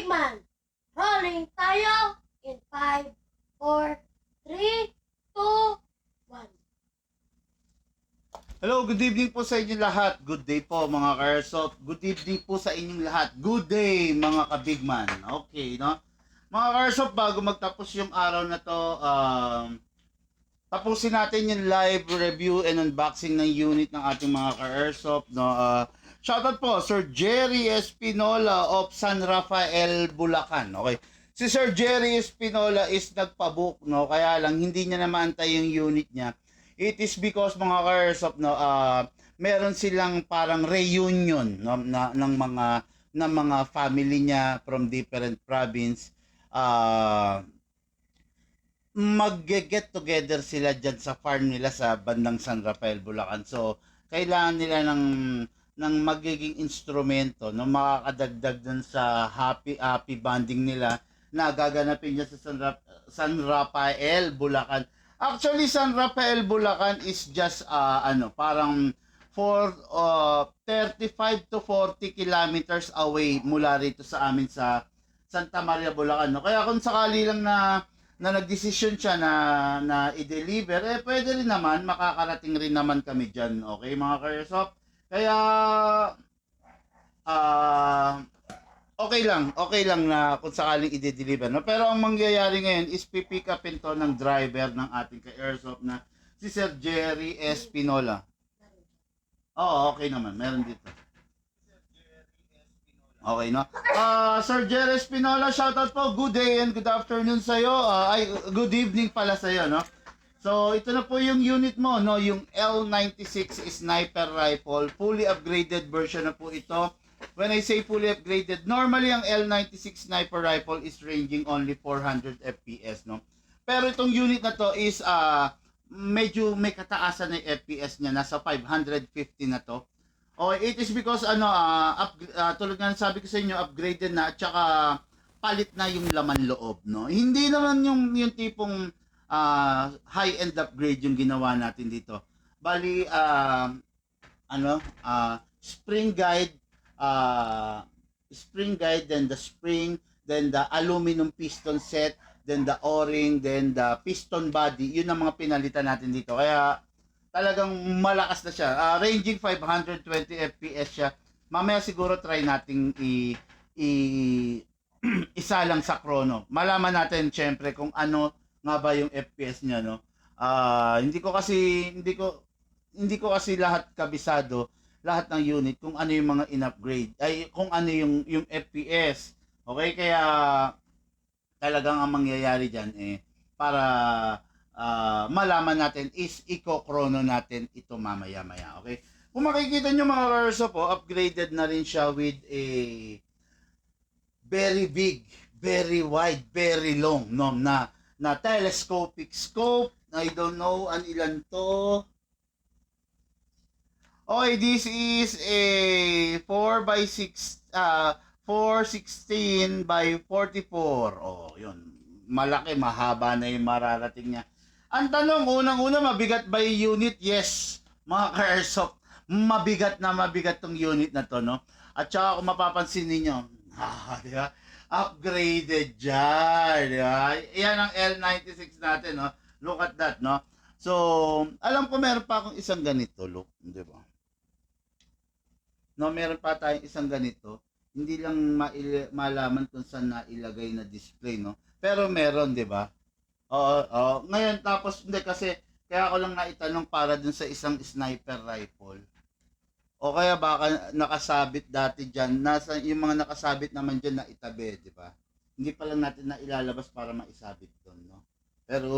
Big Man. Rolling tayo in 5, 4, 3, 2, 1. Hello, good evening po sa inyong lahat. Good day po mga ka-airsoft. Good evening po sa inyong lahat. Good day mga ka-bigman. Okay, no? Mga ka-airsoft, bago magtapos yung araw na to, tapusin natin yung live review and unboxing ng unit ng ating mga ka-airsoft, no? Shoutout po, Sir Jerry Espinola of San Rafael, Bulacan. Okay. Si Sir Jerry Espinola is nagpabook, no? Kaya lang hindi niya na maantay yung unit niya. It is because mga ka-airsoft, no, meron silang parang reunion, no, ng mga family niya from different province. Mag-get together sila dyan sa farm nila sa bandang San Rafael, Bulacan. So, kailangan nila ng magiging instrumento no makakadagdag dun sa happy bonding nila na gaganapin niya sa San Rafael, Bulacan. Actually, San Rafael, Bulacan is just parang for 35 to 40 kilometers away mula rito sa amin sa Santa Maria, Bulacan. No? Kaya kung sakali lang na nagdesisyon siya na i-deliver, pwede rin naman, makakarating rin naman kami dyan. Okay, mga ka-airsoft? Kaya, okay lang na kung sakaling i-deliver. No? Pero ang mangyayari ngayon is pipick upin to ng driver ng ating ka-airsoft na si Sir Jerry Espinola. Oo, okay naman. Meron dito. Okay, no? Sir Jerry Espinola, shoutout po. Good day and good afternoon sa'yo. Good evening pala sa'yo, no? So, ito na po yung unit mo, no? Yung L96 Sniper Rifle. Fully upgraded version na po ito. When I say fully upgraded, normally ang L96 Sniper Rifle is ranging only 400 FPS, no? Pero itong unit na to is medyo may kataasan ng FPS niya. Nasa 550 na to. Oh, it is because tulad nga sabi ko sa inyo, upgraded na at saka palit na yung laman loob, no? Hindi naman yung tipong high-end upgrade yung ginawa natin dito. Bali spring guide, then the spring, then the aluminum piston set, then the o-ring, then the piston body. Yun ang mga pinalitan natin dito. Kaya talagang malakas na siya. Ranging 520 FPS siya. Mamaya siguro try nating isa lang sa chrono. Malaman natin syempre kung ano nga ba yung FPS niya, no. Hindi ko kasi lahat kabisado, lahat ng unit kung ano yung mga in-upgrade. Ay kung ano yung FPS. Okay, kaya talagang ang mangyayari diyan para malaman natin is i-chrono natin ito mamaya-maya. Okay? Kung makikita nyo mga airsoft po, upgraded na rin siya with a very big, very wide, very long, no, na telescopic scope. I don't know an ilan to. Okay, this is a 4x6 416 by 44. Oh, yun. Malaki, mahaba na yung mararating niya. Ang tanong, unang-una, mabigat ba yung unit? Yes, mga ka-airsoft. Mabigat tong unit na to, no? At saka kung mapapansin ninyo, di ba? Upgraded dyan, di ba? Yan ang L96 natin, no? Look at that, no? So, alam ko meron pa akong isang ganito, look, di ba? No, meron pa tayong isang ganito. Hindi lang malaman kung saan na ilagay na display, no? Pero meron, di ba? Oo. Ngayon, tapos, hindi kasi, kaya ako lang naitanong para dun sa isang sniper rifle. O kaya baka nakasabit dati dyan, yung mga nakasabit naman dyan na itabi, di ba? Hindi pa lang natin na ilalabas para maisabit doon, no? Pero,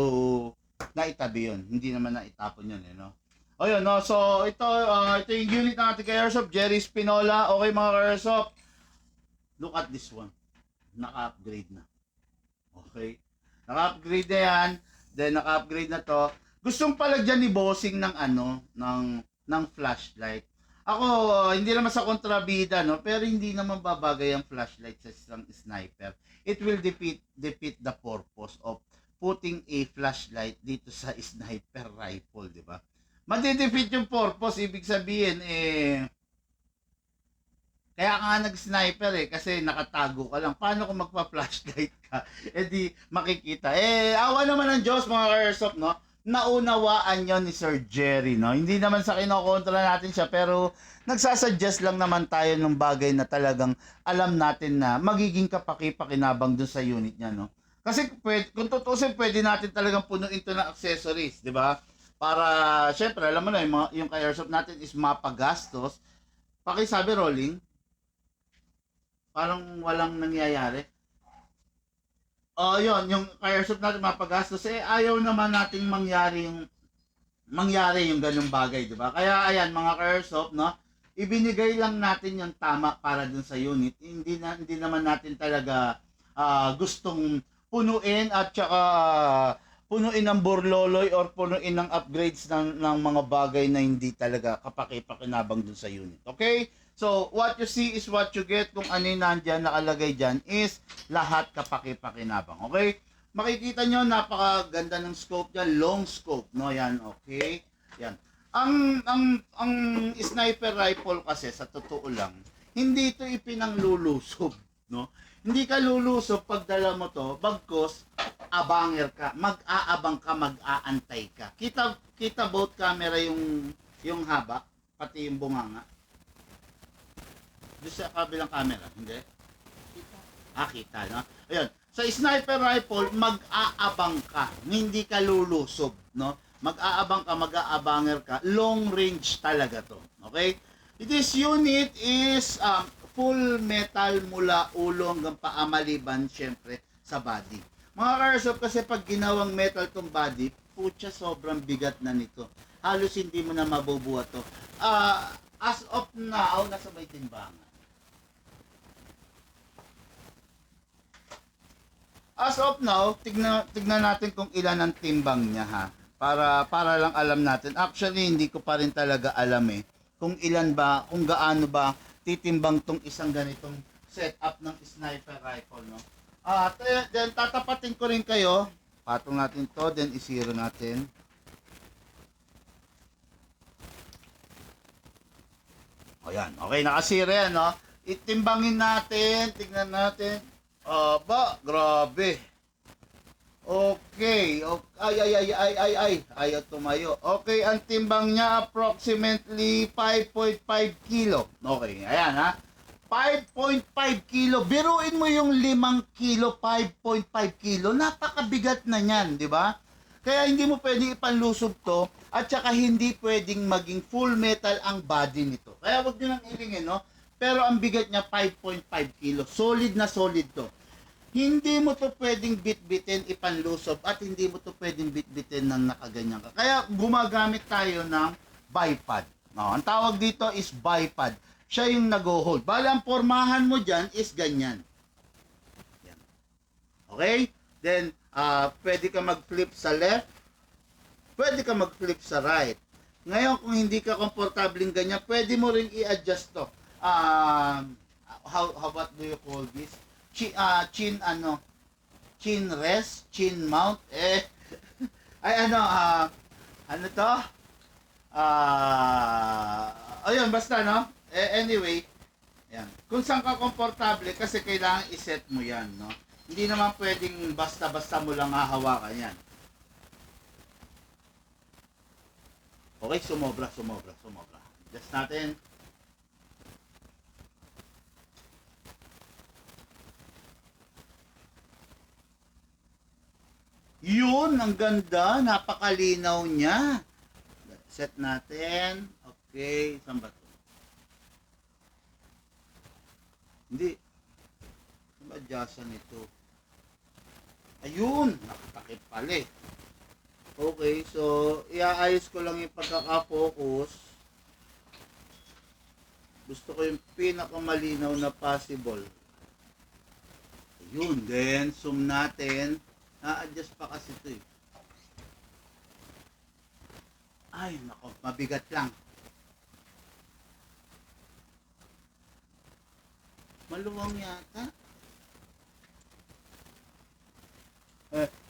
naitabi yun. Hindi naman naitapon yun, no? O yun, no? So, ito yung unit ng ating ka-airsoft, Jerry Spinola. Okay, mga ka-airsoft. Look at this one. Naka-upgrade na. Okay? Naka-upgrade na yan. Then, naka-upgrade na to. Gustong palagyan ni bossing ng ng flashlight. Ako, hindi naman sa kontrabida, no? Pero hindi naman babagay ang flashlight sa isang sniper. It will defeat the purpose of putting a flashlight dito sa sniper rifle, di ba? Madidefeat yung purpose, ibig sabihin, Kaya ka nga nag-sniper eh, kasi nakatago ka lang. Paano kung magpa-flashlight ka? Eh di makikita. Eh, awa naman ng Diyos mga ka-airsoft, no? Naunawaan yon ni Sir Jerry, no? Hindi naman sa kinokontra natin siya, pero nagsasuggest lang naman tayo ng bagay na talagang alam natin na magiging kapaki-pakinabang dun sa unit niya, no? Kasi pwede, kung tutusin, pwede natin talagang punuin to ng accessories, di ba? Para, syempre, alam mo na, yung ka-airsoft natin is mapagastos. Pakisabi, rolling. Parang walang nangyayari. Oh, yun, yung ka-airsoft natin mapagastos, eh, ayaw naman nating mangyari yung ganung bagay, di ba? Kaya, ayan, mga ka-airsoft, no? Ibinigay lang natin yung tama para dun sa unit. Hindi naman natin talaga gustong punuin at saka punuin ng burloloy or punuin ng upgrades ng mga bagay na hindi talaga kapaki-pakinabang dun sa unit. Okay? So, what you see is what you get. Kung ano yung nandyan, nakalagay dyan, is lahat kapaki-pakinabang. Okay? Makikita nyo, napakaganda ng scope dyan. Long scope, no? Yan, okay? Yan. Ang sniper rifle kasi, sa totoo lang, hindi ito ipinanglulusob, no? Hindi ka lulusob pag dala mo to, bagkos, abanger ka, mag-aabang ka, mag-aantay ka. Kita both camera yung haba, pati yung bunganga. Doon sa kabilang camera, hindi? Kita, no? Ayun. Sa sniper rifle, mag-aabang ka. Hindi ka lulusob, no? Mag-aabang ka, mag-aabanger ka. Long range talaga to. Okay? This unit is full metal mula ulo hanggang paa maliban, syempre, sa body. Mga ka-airsoft, kasi pag ginawang metal tong body, putya, sobrang bigat na nito. Halos hindi mo na mabubuhat to. As of now, nasa may timbangan. As of now, tignan natin kung ilan ang timbang niya, ha. Para lang alam natin. Actually, hindi ko pa rin talaga alam eh kung ilan ba, kung gaano ba titimbang tong isang ganitong setup ng sniper rifle, no. Then tatapatin ko rin kayo. Patong natin to, then i-zero natin. O yan, okay, nakasira yan, no. Itimbangin natin, tignan natin. Grabe. Okay. Ayaw tumayo. Okay, ang timbang niya approximately 5.5 kilo. Okay, ayan ha. 5.5 kilo. Biruin mo yung 5 kilo, 5.5 kilo. Napakabigat na niyan, di ba? Kaya hindi mo pwedeng ipanlusob to at saka hindi pwedeng maging full metal ang body nito. Kaya wag niyo nang ilingin, no? Pero ang bigat niya 5.5 kilo. Solid na solid to. Hindi mo to pwedeng bit-bitin ipanlusob at hindi mo to pwedeng bit-bitin ng nakaganyan ka. Kaya gumagamit tayo ng bipod. No, ang tawag dito is bipod. Siya yung nag-hold. Bali, ang pormahan mo dyan is ganyan. Yan. Okay? Then, pwede ka mag-flip sa left. Pwede ka mag-flip sa right. Ngayon, kung hindi ka komportabling ganyan, pwede mo ring i-adjust to. What do you call this? Chin rest, chin mount, ano to? Ayun, basta, no? Anyway, yan. Kung saan ka komportable, kasi kailangan iset mo yan, no? Hindi naman pwedeng basta-basta mo lang hahawakan yan. Okay, sumobra. Just natin. Yun, ang ganda. Napakalinaw niya. Set natin. Okay, saan ba ito? Hindi. Saan ba adjustan ito? Ayun, nakatakip pala eh. Okay, so iaayos ko lang yung pagkaka-focus. Gusto ko yung pinakamalinaw na possible. Ayun, then zoom natin. Na-adjust pa kasi ito eh. Ay, nako, mabigat lang. Maluwang yata.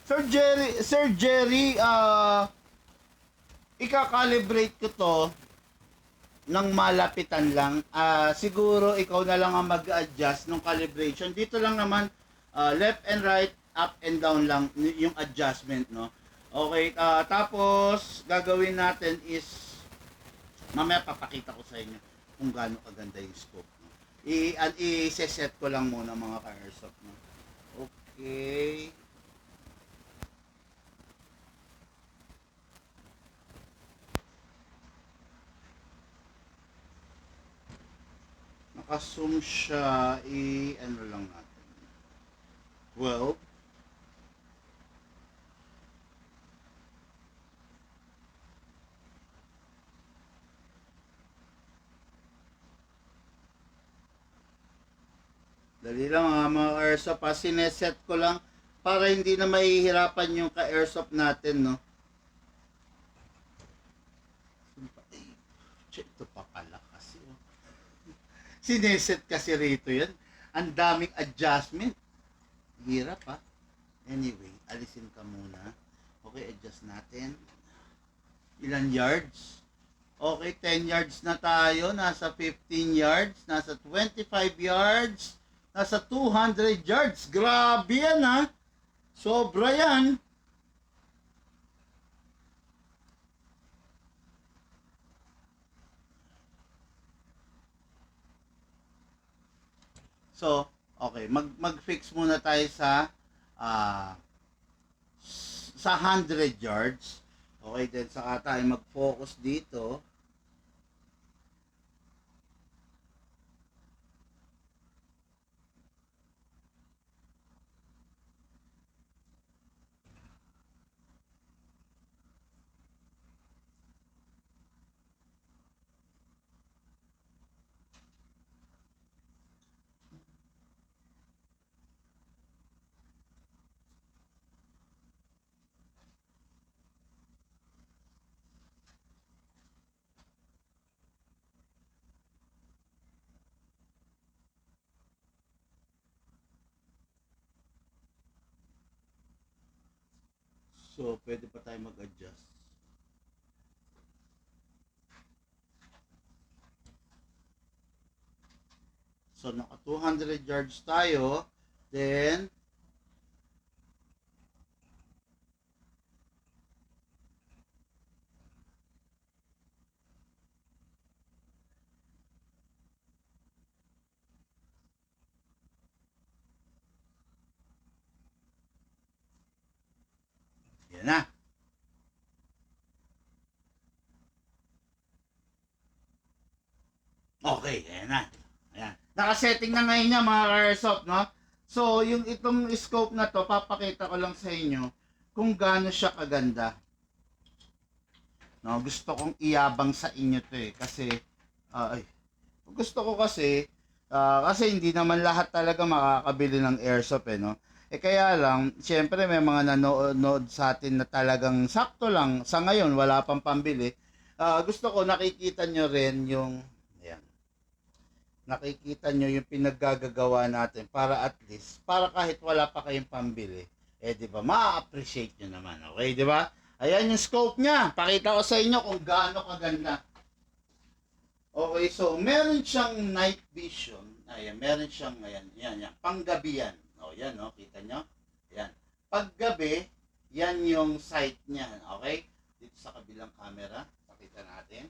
Sir Jerry, ika-calibrate ko to ng malapitan lang. Siguro ikaw na lang ang mag-adjust ng calibration. Dito lang naman left and right, up and down lang yung adjustment, no. Okay, tapos gagawin natin is mamaya papakita ko sa inyo kung gaano kaganda yung scope, no? I-set ko lang muna mga ka-airsoft, no. Okay. Naka-zoom siya, ano lang natin. 12. Dali lang mga airsoft, sineset ko lang para hindi na mahihirapan yung ka-airsoft natin, no. Ito pa pala kasi, oh. Sineset kasi rito yan. Ang daming adjustment. Hirap, ha. Anyway, alisin ka muna. Okay, adjust natin. Ilan yards? Okay, 10 yards na tayo. Nasa 15 yards. Nasa 25 yards. Nasa 200 yards. Grabe yan, ha. Sobra yan. So, okay, mag-fix muna tayo sa ah 100 yards. Okay, then saka tayo mag-focus dito. So, pwede pa tayo mag-adjust. So, naka 200 yards tayo. Then, yan na. Okay, yan na. Ayan. Nakasetting na ngayon niya mga ka-airsoft, no? So, yung itong scope na to, papakita ko lang sa inyo kung gaano siya kaganda. No, gusto kong iyabang sa inyo to eh. Kasi, gusto ko kasi hindi naman lahat talaga makakabili ng airsoft eh, no? Eh kaya lang, siyempre may mga nanonood sa atin na talagang sakto lang. Sa ngayon, wala pang pambili. Gusto ko nakikita nyo rin yung, ayan, nakikita nyo yung pinaggagawa natin para at least, para kahit wala pa kayong pambili, di ba, ma-appreciate nyo naman, okay, di ba? Ayan yung scope niya. Pakita ko sa inyo kung gaano kaganda. Okay, so meron siyang night vision. Ayan, meron siyang, ayan, yan. Panggabi yan. O, yan, no, kita nyo? Ayan. Paggabi, yan yung sight niya, okay? Dito sa kabilang camera, pakita natin.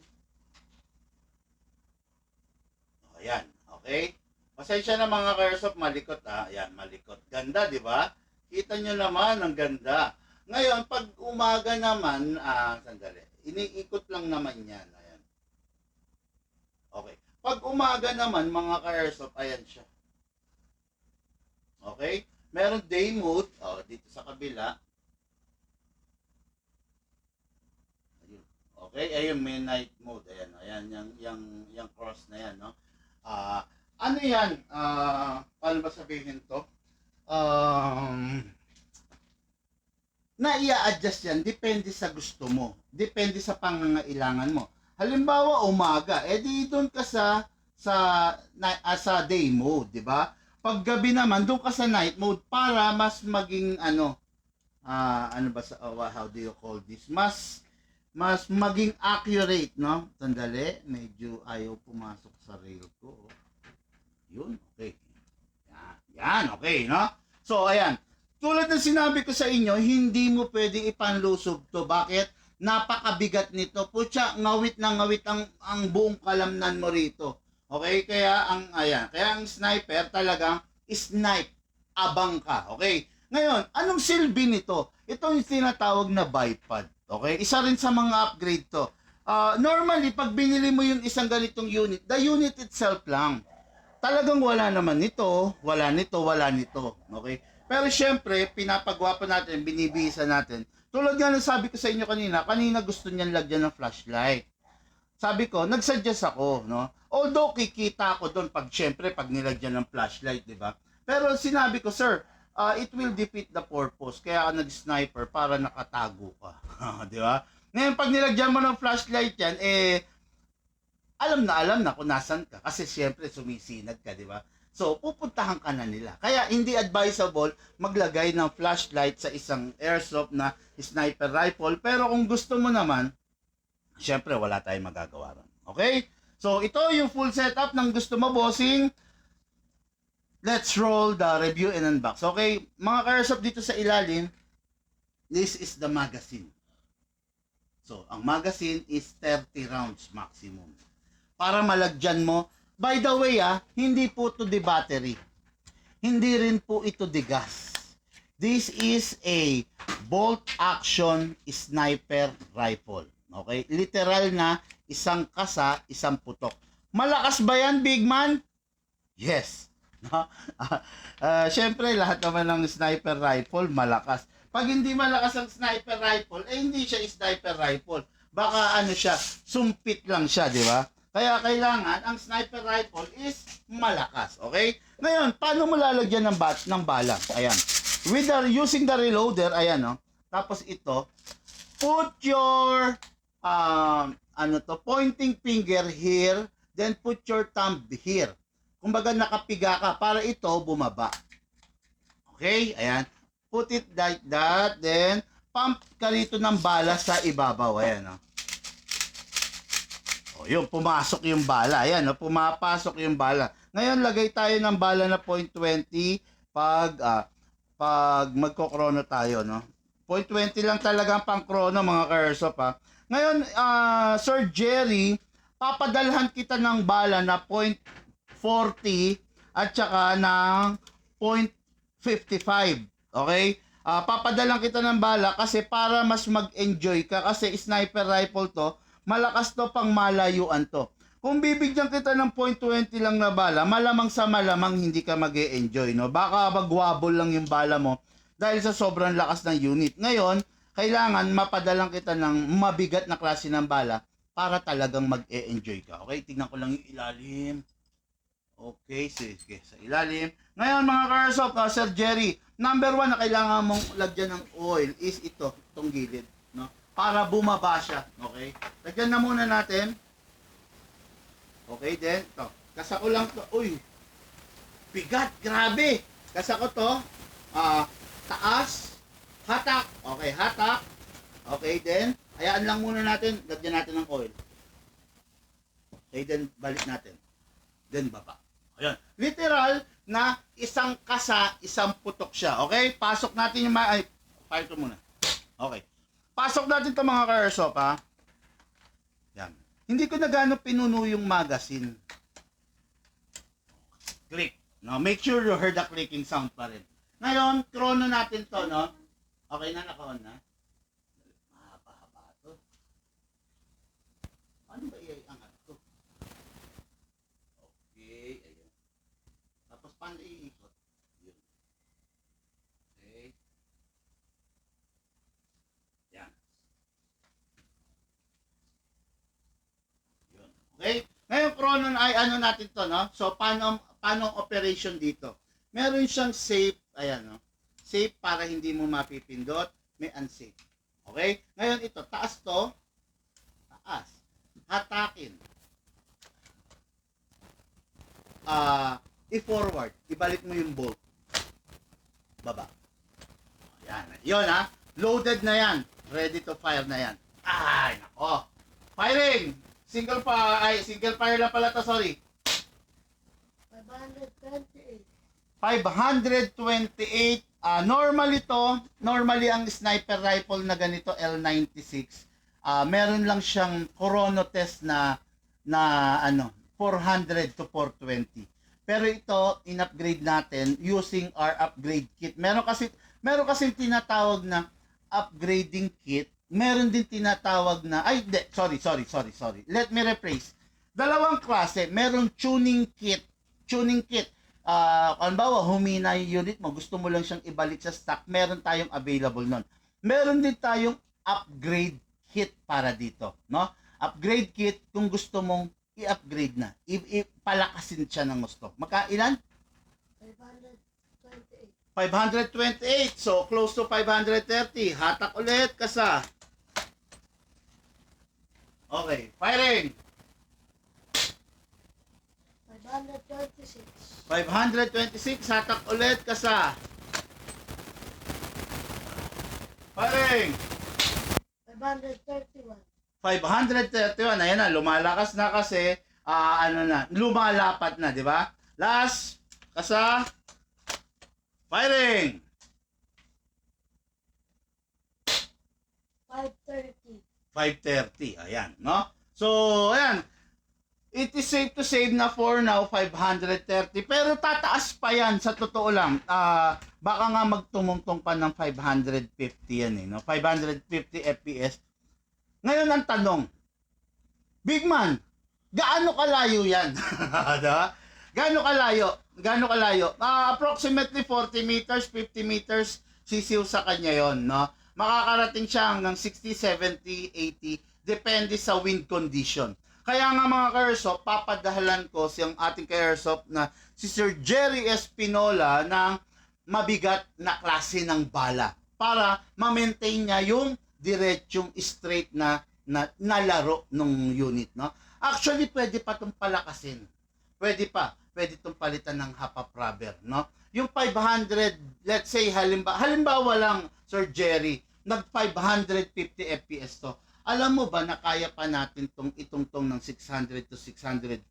Ayan, okay? Pasensya na mga ka-airsoft, malikot Ayan, malikot. Ganda, di ba? Kita nyo naman, ang ganda. Ngayon, pag umaga naman, sandali. Iniikot lang naman yan. Ayan. Okay. Pag umaga naman, mga ka-airsoft, ayan siya. Okay? Meron day mode, dito sa kabila. Ayun. Okay, ayun, may night mode. Ayan, yung cross na yan, no? Ano yan? Paano ba sabihin to? Na i-adjust yan, depende sa gusto mo. Depende sa pangangailangan mo. Halimbawa, umaga, di doon ka sa day mode, di ba? Pag gabi naman, doon ka sa night mode para mas maging ano ba how do you call this? mas maging accurate, no? Sandali, medyo ayaw pumasok sa rail ko. Yun, okay. Yan, okay, no? So, ayan. Tulad ng sinabi ko sa inyo, hindi mo pwedeng ipanlusob to. Bakit? Napakabigat nito. Putya, ngawit na ngawit ang buong kalamnan mo rito. Okay? Kaya ang sniper talagang snipe. Abang ka. Okay? Ngayon, anong silbi nito? Ito yung tinatawag na bipod. Okay? Isa rin sa mga upgrade to. Normally, pag binili mo yung isang ganitong unit, the unit itself lang. Talagang wala naman nito, wala nito, wala nito. Okay? Pero syempre, pinapagwapa natin, binibihisa natin. Tulad nga ng sabi ko sa inyo kanina gusto niyan lagyan ng flashlight. Sabi ko, nagsuggest ako, no? Although kikita ako doon pag nilagyan ng flashlight, di ba? Pero sinabi ko, sir, it will defeat the purpose. Kaya ako nag-sniper para nakatago ka. Di ba? Ngayon, pag nilagyan mo ng flashlight yan, alam na kung nasan ka. Kasi syempre, sumisinag ka, di ba? So, pupuntahan ka na nila. Kaya, hindi advisable maglagay ng flashlight sa isang airsoft na sniper rifle. Pero kung gusto mo naman, syempre, wala tayong magagawa ron. Okay? So, ito yung full setup ng gusto mo, bossing. Let's roll the review and unbox. Okay? Mga ka-airsoft dito sa ilalim, this is the magazine. So, ang magazine is 30 rounds maximum. Para malagyan mo. By the way, hindi po ito the battery. Hindi rin po ito the gas. This is a bolt action sniper rifle. Okay? Literal na isang kasa, isang putok. Malakas ba yan, big man? Yes. No? Syempre, lahat naman ng sniper rifle malakas. Pag hindi malakas ang sniper rifle, hindi siya sniper rifle. Baka siya, sumpit lang siya, di ba? Kaya kailangan ang sniper rifle is malakas, okay? Ngayon, paano mo lalagyan ng bala? Ayan. Using the reloader, ayan, no? Tapos ito, put your pointing finger here, then put your thumb here. Kumbaga nakapiga ka para ito bumaba. Okay? Ayan. Put it like that, then pump ka rito ng bala sa ibabaw. Ayan, no? Yung pumasok yung bala. Ayan, no? Pumapasok yung bala. Ngayon, lagay tayo ng bala na 0.20 pag magko-chrono tayo, no? 0.20 lang talaga ang pang-chrono, mga ka-airsoft, ha? Ngayon, Sir Jerry, papadalhan kita ng bala na 0.40 at saka ng 0.55. Okay? Papadalan kita ng bala kasi para mas mag-enjoy ka kasi sniper rifle to, malakas to pang malayuan to. Kung bibigyan kita ng 0.20 lang na bala, malamang sa malamang hindi ka mag-e-enjoy, no? Baka magwabol lang yung bala mo dahil sa sobrang lakas ng unit. Ngayon, kailangan mapadalang kita ng mabigat na klase ng bala para talagang mag-e-enjoy ka. Okay? Tingnan ko lang yung ilalim. Okay, sige, sa ilalim. Ngayon, mga ka-airsoft, Sir Jerry, number 1 na kailangan mong lagyan ng oil is itong gilid, no? Para bumaba siya, okay? Lagyan na muna natin. Okay, then, ito. Kasa ko lang to. Uy, bigat, grabe. Kasa ko to. Taas, hatak. Okay, hatak. Okay, then, hayaan lang muna natin. Lagyan natin ng oil. Okay, then, balik natin. Then, baba. Ayan. Literal na isang kasa, isang putok siya. Okay? Pasok natin yung fire to muna. Okay. Pasok natin ito, mga ka-airsoft, ha? Yan. Hindi ko na gano'ng pinuno yung magazine. Click. No? Make sure you heard the clicking sound pa rin. Ngayon, chrono natin to, no? Okay na, naka-on na? Mahaba-haba to. Ano ba i-angat ko? Okay, ayun. Tapos, paano iikot? Yun. Okay. Yan. Yun. Okay? Ngayon, chrono ay ano natin to, no? So, paano ang operation dito? Meron siyang safe, ayan, no? Safe para hindi mo mapipindot, may unsafe. Okay? Ngayon ito, taas to, taas. Hatakin. I-forward, ibalik mo yung bolt. Baba. Ayan, yun ha. Loaded na yan. Ready to fire na yan. Ay, naku. Firing! Single fire lang pala to, sorry. 528. 528. Normally ang sniper rifle na ganito L96, meron lang siyang Corono test na 400 to 420. Pero ito in-upgrade natin using our upgrade kit. Meron kasi tinatawag na upgrading kit. Meron din tinatawag na sorry. Let me rephrase. Dalawang klase. Meron tuning kit. Halimbawa, humina yung unit mo, gusto mo lang siyang ibalik sa stock, meron tayong available nun. Meron din tayong upgrade kit para dito, no? Upgrade kit kung gusto mong i-upgrade na, palakasin siya ng gusto. Magkailan? 528. 528. So, close to 530. Hatak ulit, kasa. Okay, firing. 526. 526, hatak ulit, kasa. Firing. 531. 531, ayan na, lumalakas na kasi, lumalapat na, di ba? Last, kasa. Firing. 530. 530, ayan, no? So, ayan, it is safe to say na for now, 530. Pero tataas pa yan, sa totoo lang. Baka nga magtumungtong pa ng 550 yan eh. No? 550 FPS. Ngayon ang tanong, Big Man, gaano kalayo yan? Diba? Gaano kalayo? Approximately 40 meters, 50 meters, sisiw sa kanya yon, no? Makakarating siya hanggang 60, 70, 80, depende sa wind condition. Kaya nga mga ka-airsoft, papadahalan ko siyang ating ka-airsoft na si Sir Jerry Espinola ng mabigat na klase ng bala para ma-maintain niya yung diretsong straight na laro ng unit, no? Actually, pwede pa itong palakasin. Pwede itong palitan ng half rubber, no? Yung 500, let's say halimbawa lang, Sir Jerry, nag 550 FPS to. Alam mo ba na kaya pa natin itong ng 600 to 650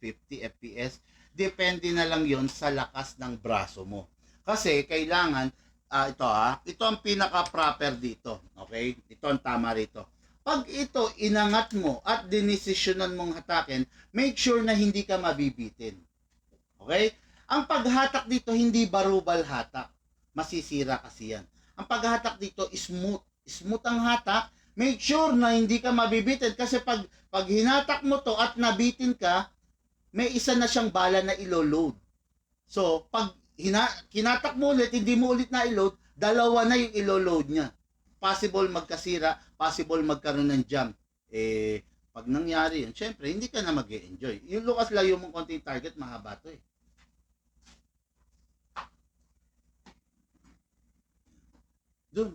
FPS? Depende na lang yon sa lakas ng braso mo. Kasi kailangan, ito ang pinaka-proper dito. Okay? Ito ang tama rito. Pag ito inangat mo at dinesisyonan mong hatakin, make sure na hindi ka mabibitin. Okay? Ang paghatak dito, hindi barubal hatak. Masisira kasi yan. Ang paghatak dito, smooth. Smooth ang hatak. Make sure na hindi ka mabibitin kasi pag hinatak mo to at nabitin ka, may isa na siyang bala na ilo-load. So, pag hinatak mo ulit, hindi mo ulit na i-load, dalawa na yung ilo-load niya. Possible magkasira, possible magkaroon ng jam. Pag nangyari yun, syempre, hindi ka na mag-e-enjoy. Yung lukas layo mong konting target, mahaba to eh. Dun.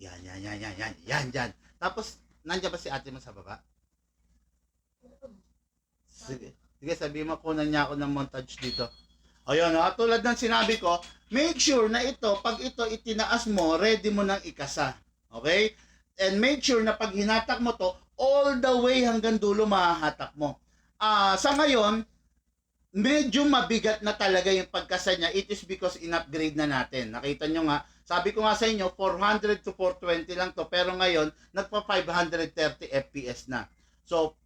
Yan. Tapos, nandiyan ba si ate mo sa baba? Sige, sabihin mo, kunan niya ako ng montage dito. Ayun, tulad ng sinabi ko, make sure na ito, pag ito itinaas mo, ready mo nang ikasa. Okay? And make sure na pag hinatak mo to, all the way hanggang dulo mahahatak mo. Sa ngayon, medyo mabigat na talaga yung pagkasa niya. It is because in-upgrade na natin. Nakita nyo nga, sabi ko nga sa inyo, 400 to 420 lang to. Pero ngayon, nagpa 530 FPS na. So,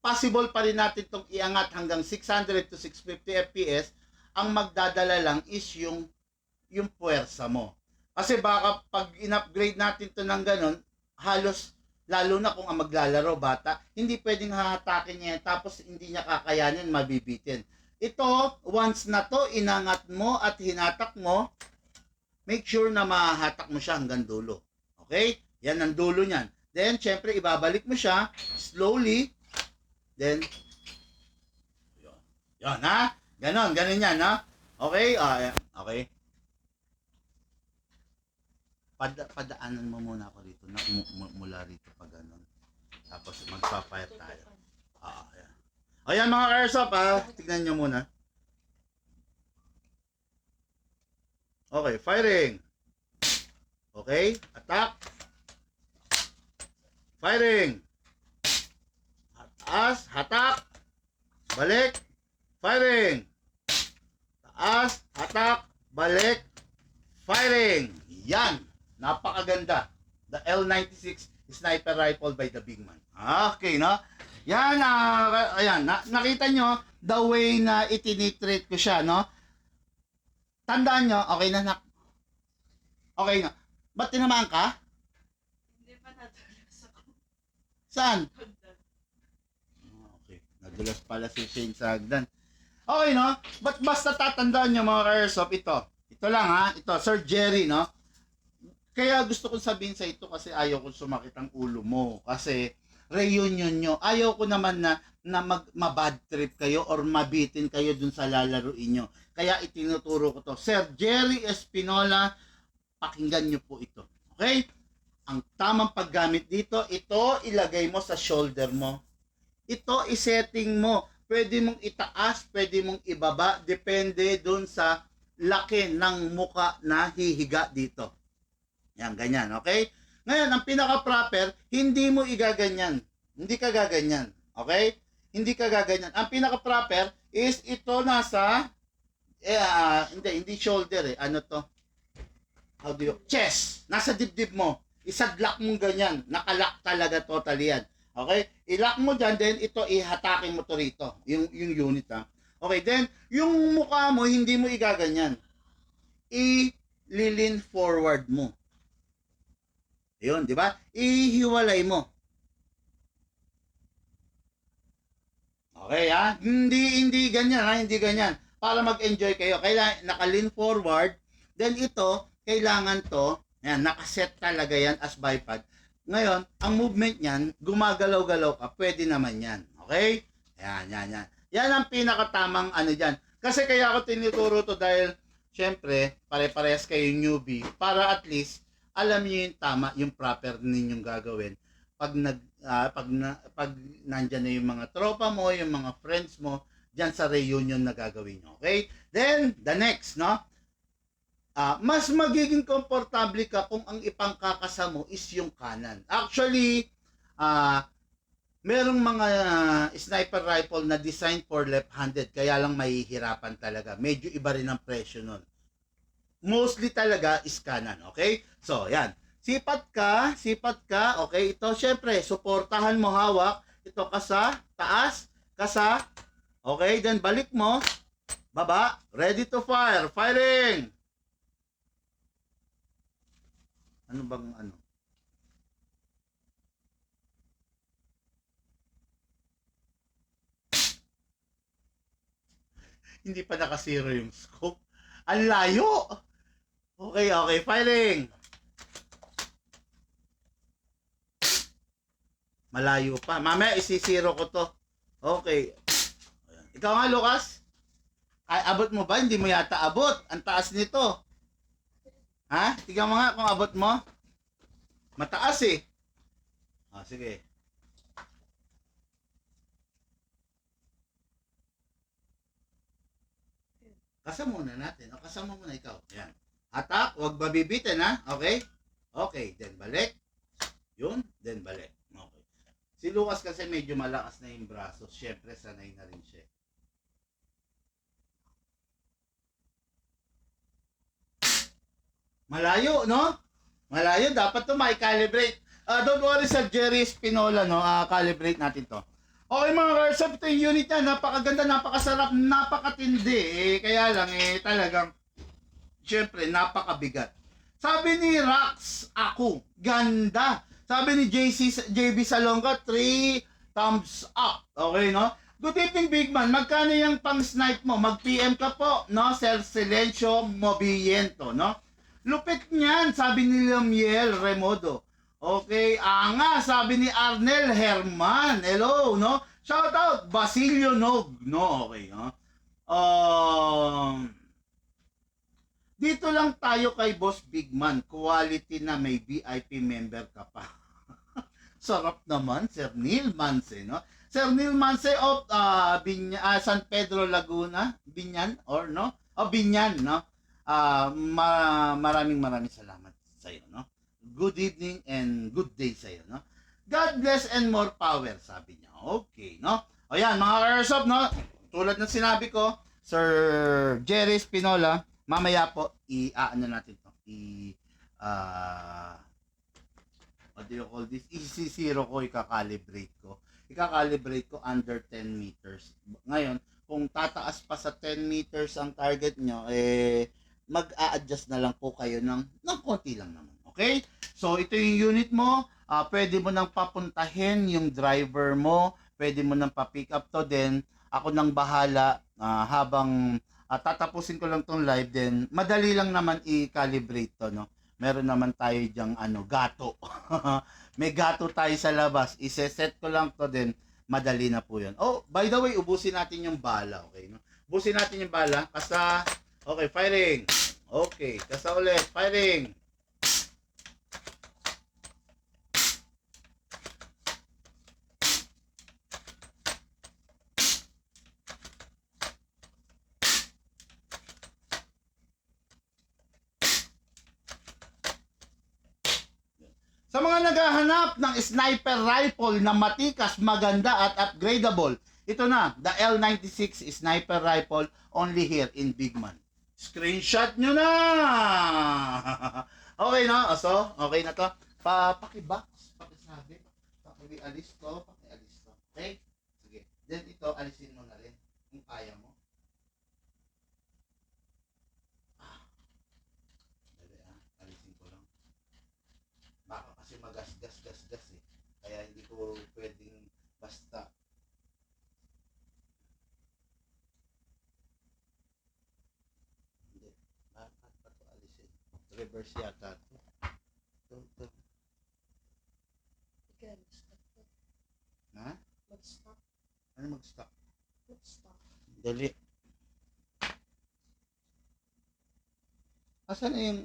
possible pa rin natin itong iangat hanggang 600 to 650 FPS. Ang magdadala lang is yung puwersa mo. Kasi baka pag in-upgrade natin to ng ganun, halos, lalo na kung ang maglalaro bata, hindi pwedeng hahatakin niya tapos hindi niya kakayanin, mabibitin. Ito, once na to, inangat mo at hinatak mo, make sure na mahahatak mo siya hanggang dulo. Okay? Yan ang dulo niyan. Then, syempre, ibabalik mo siya slowly. Then, yun ha? Ganon yan ha? Okay? Okay. Padaanan mo muna ako rito na mula rito pa ganon. Tapos magpa-fire tayo. Ayan. Ayan mga ka-airsoft tignan nyo muna. Okay, firing. Okay, attack. firing. Taas, hatak, balik, firing. Taas, hatak, balik, firing. Yan. Napakaganda. The L96 sniper rifle by the big man. Okay, no? Yan, ayan, nakita nyo the way na itinitreat ko siya, no? Tandaan nyo, okay na, nak. Okay na. Ba't tinamaan ka? Hindi pa nadulas ako. Saan? Hagdan. Okay, nadulas pala si Shane sa hagdan. Okay, no? Basta tatandaan nyo mga ka-airsoft, ito. Ito lang, ha? Ito, Sir Jerry, no? Kaya gusto kong sabihin sa ito kasi ayaw kong sumakit ang ulo mo. Kasi reunion nyo. Ayaw ko naman na mabad trip kayo or mabitin kayo dun sa lalaruin nyo. Kaya itinuturo ko to. Sir Jerry Espinola, pakinggan nyo po ito. Okay? Ang tamang paggamit dito, ito ilagay mo sa shoulder mo. Ito isetting mo. Pwede mong itaas, pwede mong ibaba. Depende dun sa laki ng muka na hihiga dito. Yan, ganyan, okay? Ngayon, ang pinaka-proper, hindi mo igaganyan. Hindi ka gaganyan, okay? Hindi ka gaganyan. Ang pinaka-proper is ito nasa, hindi shoulder eh. Ano to? How do you, chest. Nasa dibdib mo. Isadlock mo ganyan. Nakalock talaga totally yan. Okay? I-lock mo dyan, then ito ihatakin mo to rito. Yung unit ha. Okay, then, yung mukha mo, hindi mo igaganyan. I-lean forward mo. Yun, di ba? Ihiwalay mo. Okay, ha? Hindi ganyan, ha? Hindi ganyan. Para mag-enjoy kayo. Kailangan naka-lean forward. Then ito, kailangan to, yan, nakaset talaga yan as bipod. Ngayon, ang movement niyan, gumagalaw-galaw ka, pwede naman yan. Okay? Yan. Yan ang pinakatamang ano dyan. Kasi kaya ako tinuturo to dahil, syempre, pare-parehas kayo newbie, para at least, alam niyo yung tama, yung proper ninyong gagawin. Pag nandyan na yung mga tropa mo, yung mga friends mo, dyan sa reunion na gagawin nyo. Okay? Then, the next, no? Mas magiging komportable ka kung ang ipangkakasa mo is yung kanan. Actually, merong mga sniper rifle na designed for left-handed, kaya lang mahihirapan talaga. Medyo iba rin ang presyo nun. Mostly talaga is kanan, okay? So, yan. Sipat ka, okay? Ito, syempre, suportahan mo hawak. Ito kasa, taas, kasa, okay? Then, balik mo, baba, ready to fire, firing! Ano bang ano? Hindi pa nakasiro yung scope. Ang layo! Okay, firing! Malayo pa. Mamaya isisiro ko to. Okay. Ikaw nga, Lucas? Ay, abot mo ba? Hindi mo yata abot. Ang taas nito. Ha? Tingnan mo nga kung abot mo. Mataas eh. Sige. Kasama muna natin. Kasama muna ikaw. Yan. Atak, huwag babibitin ha. Okay? Okay, then balik. Yun, then balik. Okay. Si Lucas kasi medyo malakas na yung braso. Siyempre, sanay na rin siya. Malayo, no? Malayo, dapat to mai-calibrate. Don't worry sa Jerry Espinola, no? Calibrate natin to. Okay mga ka-airsoft, ito yung unit niya. Napakaganda, napakasarap, napakatindi. Kaya lang, talagang siyempre, napakabigat. Sabi ni Rax, ako, ganda. Sabi ni JB Salonga, 3 thumbs up. Okay, no? Good evening, big man. Magkano yung pang-snipe mo? Mag-PM ka po, no? Sir Silencio Moviento, no? Lupit niyan, sabi ni Lamiel Remodo. Okay, nga, sabi ni Arnel Herman. Hello, no? Shout out, Basilio Nog, no? Okay, no? Dito lang tayo kay Boss Bigman. Quality na may VIP member ka pa. Sarap naman, Sir Neil Manse, no? Sir Neil Manse of San Pedro, Laguna. Binyan, or no? Binyan, no? Maraming salamat sa iyo, no? Good evening and good day sa iyo, no? God bless and more power, sabi niya. Okay, no? O yan, mga ka-airsoft, no? Tulad ng sinabi ko, Sir Jerry Spinola, mamaya po, ano natin to? What do you call this? Isi-zero ko, ikakalibrate ko. Ikakalibrate ko under 10 meters. Ngayon, kung tataas pa sa 10 meters ang target nyo, mag-a-adjust na lang po kayo ng konti lang naman. Okay? So, ito yung unit mo. Pwede mo nang papuntahin yung driver mo. Pwede mo nang pa-pick up to. Then, ako nang bahala habang tatapusin ko lang tong live. Then, madali lang naman i-calibrate to, no? Meron naman tayo diyang gato. May gato tayo sa labas. Iseset ko lang to, then madali na po yun. Oh, by the way, ubusin natin yung bala. Okay, no? Ubusin natin yung bala. Kasa, okay, firing. Okay, kasa ulit, firing. Sa mga naghahanap ng sniper rifle na matikas, maganda at upgradable, ito na, the L96 sniper rifle only here in Bigman. Screenshot nyo na! Okay na, so, okay na to. Pakibox, pakisabi, pakialis to, pakialis to. Okay? Sige. Then ito, alisin mo na rin kung kaya mo. Alisin ko lang. Baka kasi magas-gas eh. Kaya hindi ko pwedeng basta. Hindi. Bakit pa ito alisin? Reverse yata ito. Ito. Ikaw, mag-stop po. Ha? Mag-stop. Ano mag-stop? Mag-stop. Dali. Asan na yung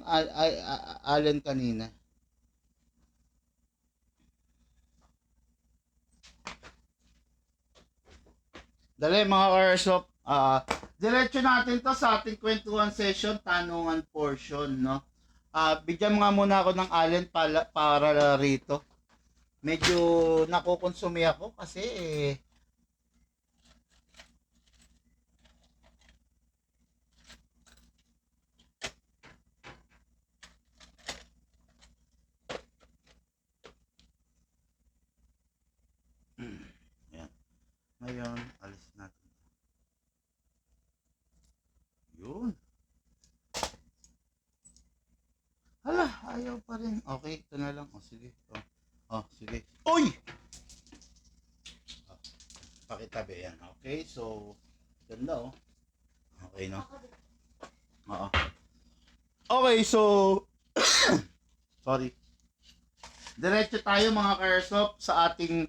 Allen kanina? Dali mga ka-airsoft, diretso natin to sa ating kwentuhan session, tanungan portion, no? Bigyan nga muna ako ng Allen para rito. Medyo nakukonsumi ako kasi yan. Ngayon, alis natin. Yun. Hala, ayaw pa rin. Okay, ito na lang. O, sige. Sige. Uy! Pakitabi yan. Okay, so, ganda Okay, no? Oo. Okay, so, sorry. Diretso tayo mga ka-airsoft sa ating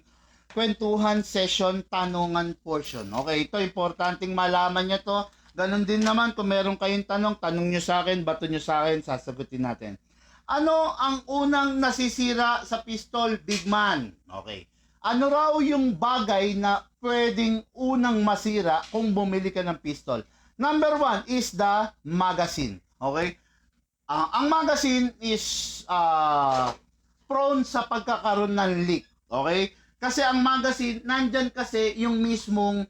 kwentuhan session tanungan portion. Okay, ito importanteng malaman nyo to. Ganon din naman kung meron kayong tanong nyo sa akin, bato nyo sa akin, sasagutin natin. Ano ang unang nasisira sa pistol, big man? Okay. Ano raw yung bagay na pwedeng unang masira kung bumili ka ng pistol? Number 1 is the magazine. Okay? Ang magazine is prone sa pagkakaroon ng leak. Okay? Kasi ang magazine, nandyan kasi yung mismong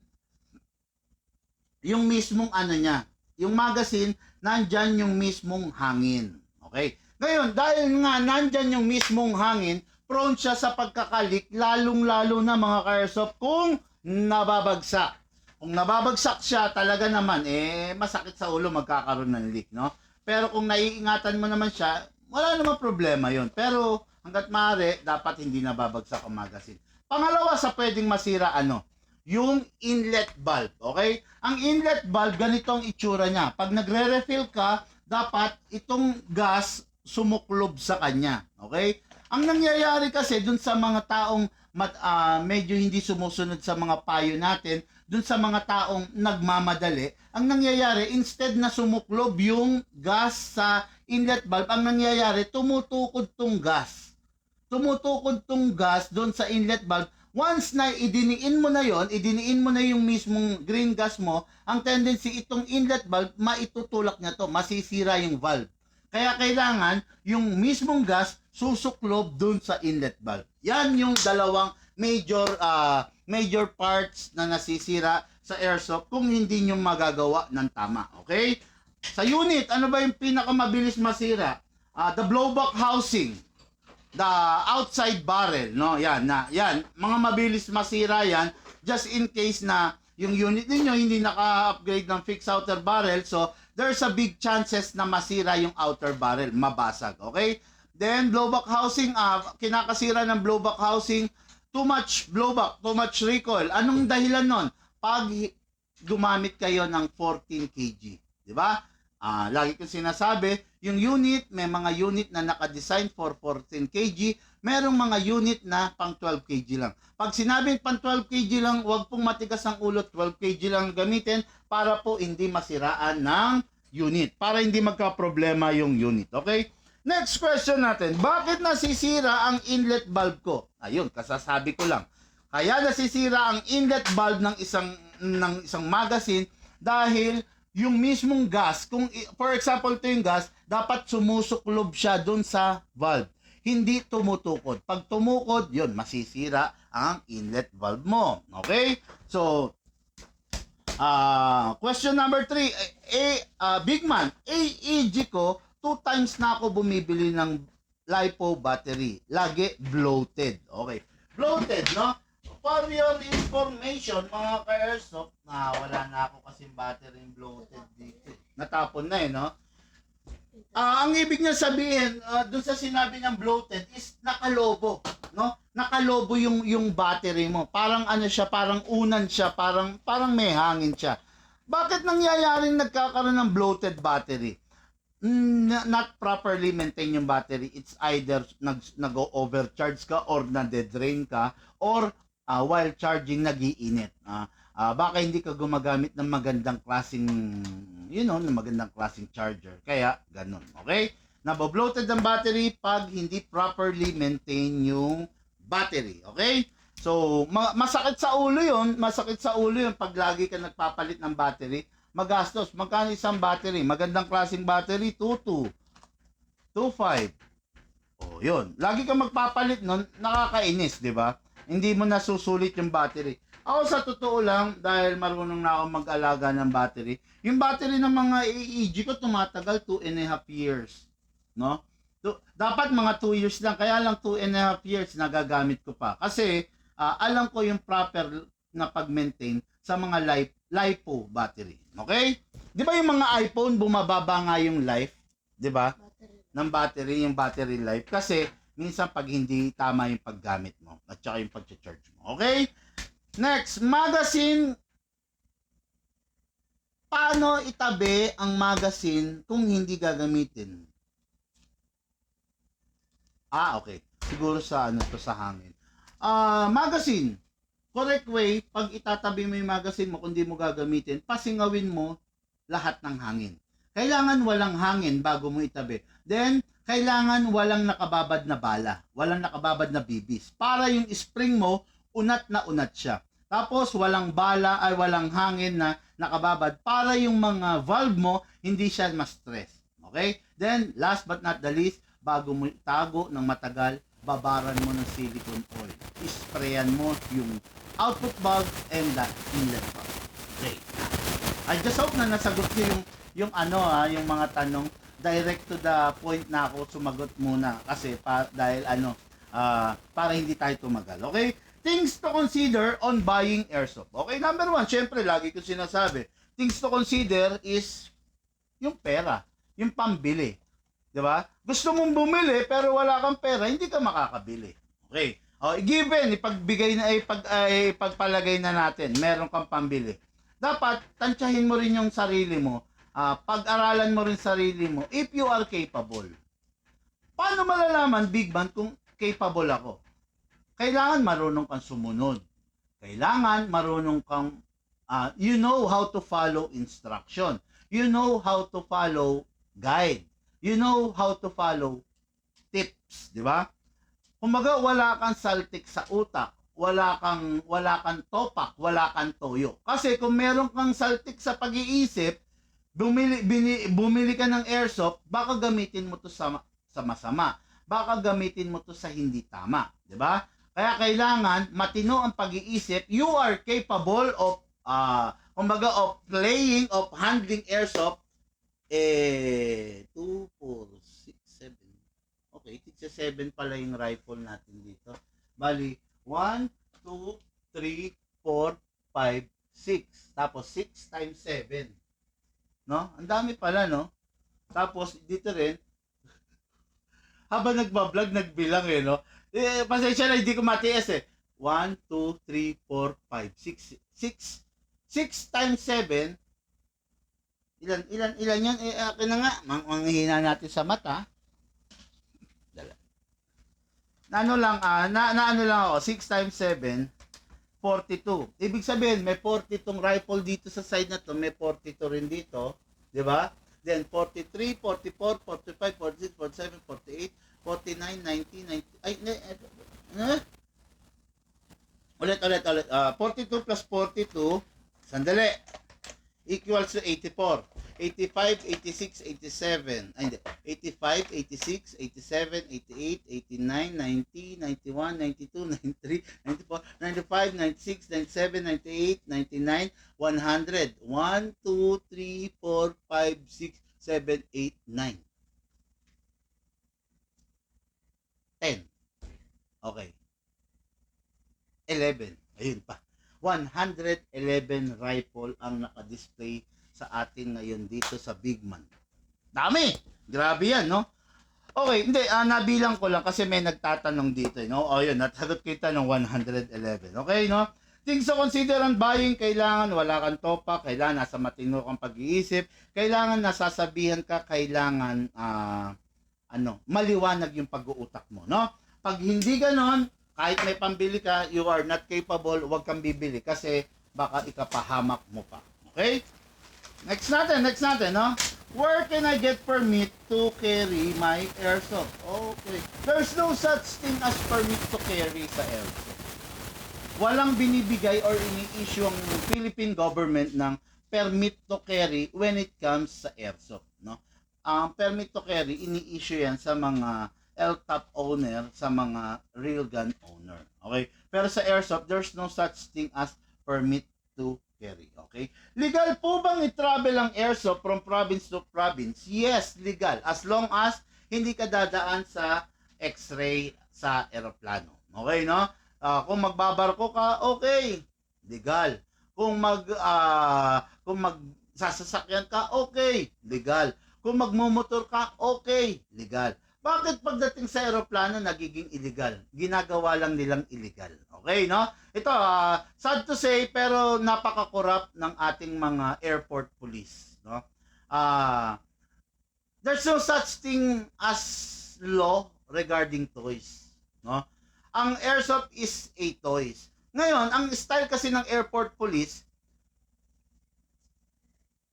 ano niya. Yung magazine, nandyan yung mismong hangin. Okay? Ngayon, dahil nga nandyan yung mismong hangin, prone siya sa pagkakalik, lalong-lalo na mga ka-airsoft kung nababagsak. Kung nababagsak siya, talaga naman, masakit sa ulo, magkakaroon ng leak, no? Pero kung naiingatan mo naman siya, wala namang problema yon. Pero hanggat maaari, dapat hindi nababagsak ang magazine. Pangalawa sa pwedeng masira, yung inlet valve, okay? Ang inlet valve, ganito ang itsura niya. Pag nagre-refill ka, dapat itong gas sumuklob sa kanya, okay? Ang nangyayari kasi dun sa mga taong medyo hindi sumusunod sa mga payo natin, dun sa mga taong nagmamadali, ang nangyayari, instead na sumuklob yung gas sa inlet valve, ang nangyayari, tumutukod tong gas. Tumutukod tong gas dun sa inlet valve. Once na idiniin mo na yung mismong green gas mo, ang tendency itong inlet valve, maitutulak niya to, masisira yung valve. Kaya kailangan yung mismong gas susuklob dun sa inlet valve. Yan yung dalawang major parts na nasisira sa airsoft kung hindi nyo magagawa ng tama. Okay? Sa unit, ano ba yung pinakamabilis masira? The blowback housing, the outside barrel, no? Yan, mga mabilis masira yan just in case na yung unit ninyo hindi naka-upgrade ng fixed outer barrel, so there's a big chances na masira yung outer barrel, mabasag, okay? Then blowback housing, kinakasira ng blowback housing, too much blowback, too much recoil. Anong dahilan nun? Pag gumamit kayo ng 14 kg, di ba? Lagi kong sinasabi, yung unit, may mga unit na naka-design for 14 kg, merong mga unit na pang 12 kg lang. Pag sinabing pang 12 kg lang, huwag pong matigas ang ulo, 12 kg lang gamitin para po hindi masiraan ng unit, para hindi magka-problema yung unit, okay? Next question natin, bakit nasisira ang inlet valve ko? Ayun, kasasabi ko lang. Kaya nasisira ang inlet valve ng isang magazine dahil yung mismong gas, kung for example ito yung gas, dapat sumusuklob siya dun sa valve. Hindi tumutukod. Pag tumukod, yun, masisira ang inlet valve mo. Okay? So, question number 3. Big man, AEG ko, 2 times na ako bumibili ng LiPo battery. Lagi bloated. Okay. Bloated, no? For your information, mga ka-airsoft, wala na ako kasing battery bloated dito. Natapon na no? Ang ibig niya sabihin, dun sa sinabi niyang bloated is nakalobo, no? Nakalobo yung battery mo. Parang ano siya, parang unan siya, parang may hangin siya. Bakit nangyayaring nagkakaroon ng bloated battery? Not properly maintain yung battery. It's either nag-overcharge ka or nade-drain ka or while charging nagiinit. Baka hindi ka gumagamit ng magandang klaseng ng magandang klaseng charger. Kaya ganun, okay? Nabobloated ang battery pag hindi properly maintain yung battery, okay? So, masakit sa ulo 'yon, pag lagi ka nagpapalit ng battery. Magastos. Magkano isang battery? Magandang klaseng battery, 22, 25. Oh, 'yun. Lagi kang magpapalit nun, nakakainis, 'di ba? Hindi mo nasusulit yung battery. Ako sa totoo lang, dahil marunong na ako mag-alaga ng battery, yung battery ng mga AEG ko tumatagal 2.5 years. No? Dapat mga 2 years lang, kaya lang 2.5 years nagagamit ko pa. Kasi alam ko yung proper na pag-maintain sa mga LiPo battery. Okay? Di ba yung mga iPhone, bumababa nga yung life? Di ba? Ng battery, yung battery life. Kasi minsan pag hindi tama yung paggamit mo at saka yung pag-charge mo. Okay? Next, magazine. Paano itabi ang magazine kung hindi gagamitin? Okay. Siguro sa sa hangin. Magazine. Correct way, pag itatabi mo yung magazine mo kung hindi mo gagamitin, pasingawin mo lahat ng hangin. Kailangan walang hangin bago mo itabi. Then, kailangan walang nakababad na bala, walang nakababad na bibis. Para yung spring mo, unat na unat siya. Tapos, walang bala ay walang hangin na nakababad para yung mga valve mo, hindi siya ma-stress. Okay? Then, last but not the least, bago mo itago ng matagal, babaran mo ng silicone oil. Isprayan mo yung output valve and the inlet valve. Okay. I just hope na nasagot niyo yung mga tanong. Direct to the point na ako sumagot muna kasi dahil para hindi tayo tumagal. Okay? Things to consider on buying airsoft. Okay, number 1, syempre lagi ko sinasabi, things to consider is yung pera, yung pambili. 'Di ba? Gusto mong bumili pero wala kang pera, hindi ka makakabili. Okay? Given ipagpalagay na natin, meron kang pambili. Dapat tantyahin mo rin yung sarili mo. Pag-aralan mo rin sarili mo if you are capable. Paano malalaman, Big Man, kung capable ako? Kailangan marunong kang sumunod. Kailangan marunong kang you know how to follow instruction. You know how to follow guide. You know how to follow tips, di ba? Kumaga wala kang saltik sa utak, wala kang topak, wala kang toyo. Kasi kung meron kang saltik sa pag-iisip, bumili ka ng airsoft, baka gamitin mo to sa masama. Baka gamitin mo to sa hindi tama, 'di ba? Kaya kailangan matino ang pag-iisip. You are capable of kumbaga of playing, of handling airsoft. 2, 4, 6, 7. Okay, 6, 7 pala yung rifle natin dito. Bali, 1, 2, 3, 4, 5, 6. Tapos 6 times 7. No? Ang dami pala, no? Tapos dito rin, habang nagbablog, nagbilang no? Pasensya na, hindi ko matiis 1, 2, 3, 4, 5, 6. 6 times 7, ilan yan? Akin na nga, manghihina natin sa mata. Ano lang, ano lang ako, 6 times 7, 42. Ibig sabihin, may 40 tong rifle dito sa side na to, may 42 rin dito, di ba? Then 43, 44, 45, 46, 47, 48, 49, 90, 90, ay, ulit. 42 plus 42, sandali, equals to 84. 85, 86, 87. Ay, hindi. 85, 86, 87, 88, 89, 90, 91, 92, 93, 94, 95, 96, 97, 98, 99, 100. 1, 2, 3, 4, 5, 6, 7, 8, 9. 10. Okay. 11. Ayun pa. 111 rifle ang naka-display sa atin ngayon dito sa Big Man. Dami! Grabe yan, no? Okay, hindi, nabilang ko lang kasi may nagtatanong dito, no? O yun, natagot kita ng 111. Okay, no? Things to consider on buying, kailangan wala kang topak, kailangan nasa matino kang pag-iisip, kailangan nasasabihan ka, kailangan maliwanag yung pag-uutak mo, no? Pag hindi ganon, kahit may pambili ka, you are not capable, huwag kang bibili kasi baka ikapahamak mo pa. Okay? Next natin, no? Where can I get permit to carry my airsoft? Okay. There's no such thing as permit to carry sa airsoft. Walang binibigay or ini-issue ang Philippine government ng permit to carry when it comes sa airsoft, no? Ang permit to carry, ini-issue yan sa mga LTAP owner, sa mga real gun owner. Okay? Pero sa airsoft, there's no such thing as permit to carry. Okay? Legal po bang i-travel ang airsoft from province to province? Yes, legal. As long as hindi ka dadaan sa x-ray sa eroplano. Okay, no? Kung magbabarko ka, okay. Legal. Kung magsasakyan ka, okay. Legal. Kung magmumotor ka, okay. Legal. Bakit pagdating sa eroplano nagiging illegal? Ginagawa lang nilang illegal. Okay, no? Ito, sad to say, pero napaka-corrupt ng ating mga airport police, no? There's no such thing as law regarding toys, no? Ang airsoft is a toys. Ngayon, ang style kasi ng airport police,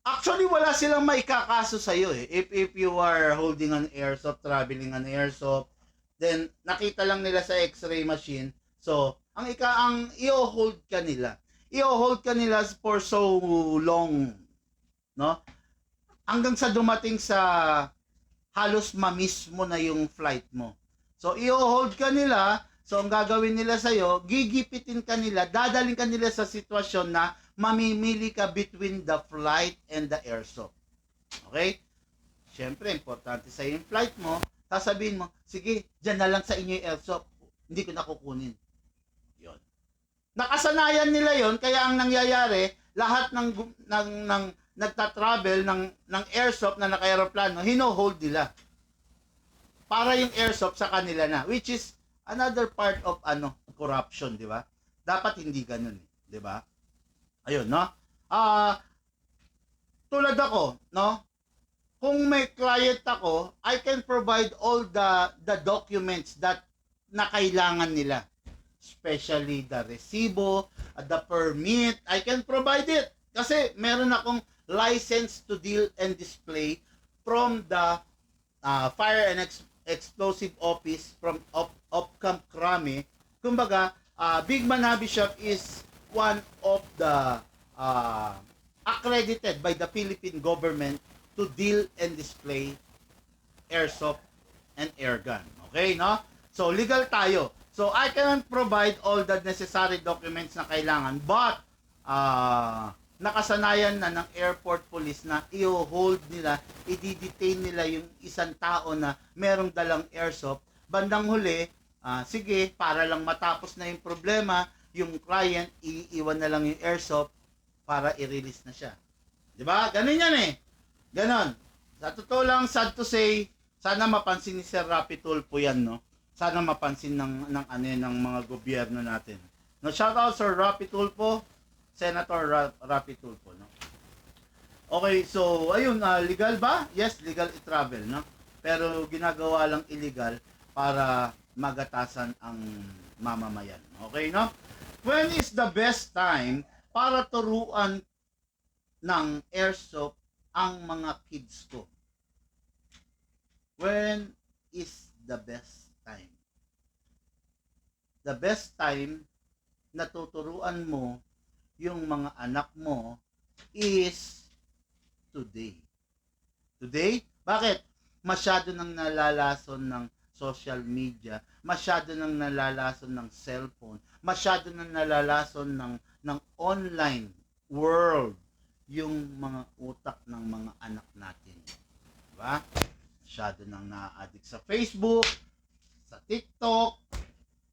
actually, wala silang maikakaso sa'yo eh. If you are holding an airsoft, traveling an airsoft, then nakita lang nila sa x-ray machine. So, ang i-hold ka nila. I-hold ka nila for so long, no? Hanggang sa dumating sa halos mamiss mo na yung flight mo. So, i-hold ka nila. So, ang gagawin nila sa'yo, gigipitin ka nila, dadaling ka nila sa sitwasyon na mamimili ka between the flight and the airsoft. Okay? Siyempre, importante sa yung flight mo, sasabihin mo, sige, dyan na lang sa inyo yung airsoft. Hindi ko nakukunin. Yun. Nakasanayan nila yon, kaya ang nangyayari, lahat ng nagta-travel ng airsoft na naka-aeroplano, hino-hold nila. Para yung airsoft sa kanila na, which is another part of corruption, di ba? Dapat hindi ganun, di ba? Ayun, no? Tulad ako, no? Kung may client ako, I can provide all the documents that na kailangan nila. Especially the resibo, the permit, I can provide it. Kasi meron akong license to deal and display from the Fire and Explosive Office from Camp Crame. Kumbaga, Big Man Hobby Shop is one of the accredited by the Philippine government to deal and display airsoft and airgun. Okay, no? So, legal tayo. So, I can provide all the necessary documents na kailangan, but nakasanayan na ng airport police na i-hold nila, i-detain nila yung isang tao na merong dalang airsoft. Bandang huli, sige, para lang matapos na yung problema, yung client, iiwan na lang yung airsoft para i-release na siya. Diba? Ganun yan eh. Ganon. Sa totoo lang, sad to say, sana mapansin ni Sir Rapi Tulfo yan, no? Sana mapansin ng mga gobyerno natin. No, shout out Sir Rapi Tulfo, Senator Rapi Tulfo, no? Okay, so ayun, legal ba? Yes, legal i-travel, no? Pero ginagawa lang illegal para magatasan ang mamamayan. Okay, no? When is the best time para turuan ng airsoft ang mga kids ko? When is the best time? The best time na tuturuan mo yung mga anak mo is today. Today? Bakit? Masyado nang nalalason ng social media, masyado nang nalalason ng cellphone, masyado nang nalalason ng online world yung mga utak ng mga anak natin. Diba? Masyado nang na-addict sa Facebook, sa TikTok,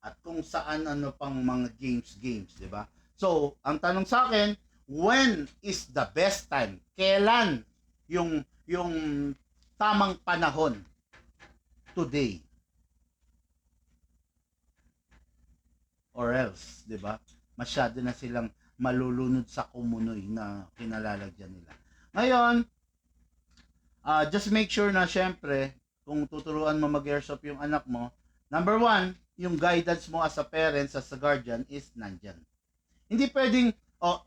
at kung saan ano pang mga games, di ba? So, ang tanong sa akin, when is the best time? Kailan yung tamang panahon? Today. Or else, di ba? Masyado na silang malulunod sa kumunoy na kinalalagyan nila. Ngayon, just make sure na syempre, kung tuturuan mo mag-airsoft yung anak mo, number one, yung guidance mo as a parent, as a guardian, is nandyan. Hindi pwedeng,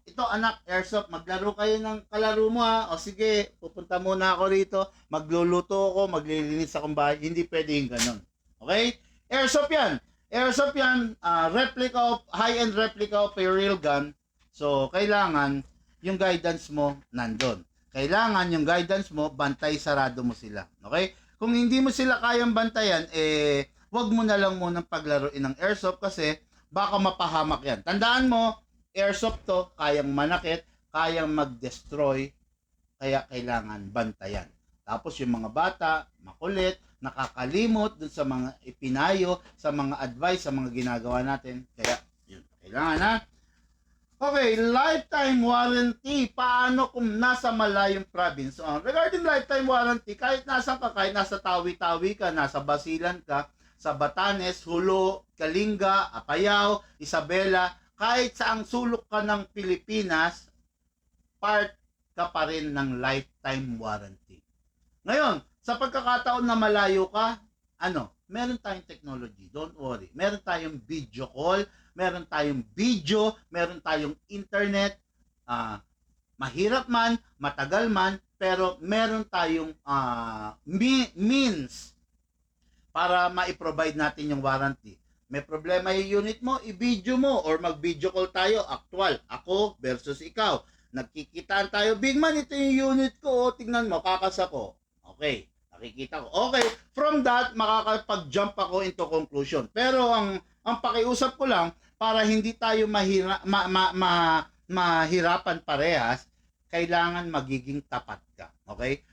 ito anak, airsoft, maglaro kayo ng kalaro mo ha. O sige, pupunta muna ako rito, magluluto ako, maglilinis akong bahay. Hindi pwedeng ganun. Okay? Airsoft yan. Airsoft yan, high-end replica of a real gun. So, kailangan yung guidance mo nandun. Kailangan yung guidance mo, bantay, sarado mo sila. Okay? Kung hindi mo sila kayang bantayan, wag mo na lang munang paglaruin ng airsoft kasi baka mapahamak yan. Tandaan mo, airsoft to, kayang manakit, kayang mag-destroy, kaya kailangan bantayan. Tapos yung mga bata, makulit, nakakalimot dun sa mga ipinayo, sa mga advice, sa mga ginagawa natin. Kaya, yun, kailangan ha. Okay, lifetime warranty. Paano kung nasa malayong province? Regarding lifetime warranty, kahit nasa ka, kahit nasa Tawi-Tawi ka, nasa Basilan ka, sa Batanes, Hulo, Kalinga, Apayao, Isabela, kahit saang sulok ka ng Pilipinas, part ka pa rin ng lifetime warranty. Ngayon, sa pagkakataon na malayo ka, meron tayong technology, don't worry. Meron tayong video call, meron tayong video, meron tayong internet, mahirap man, matagal man, pero meron tayong means para ma-provide natin yung warranty. May problema yung unit mo, i-video mo or mag-video call tayo, actual, ako versus ikaw. Nagkikitaan tayo, big man, ito yung unit ko, tingnan mo, kakas ako. Okay, nakikita ko. Okay, from that, makakapag-jump ako into conclusion. Pero ang pakiusap ko lang, para hindi tayo mahirapan parehas, kailangan magiging tapat ka. Okay?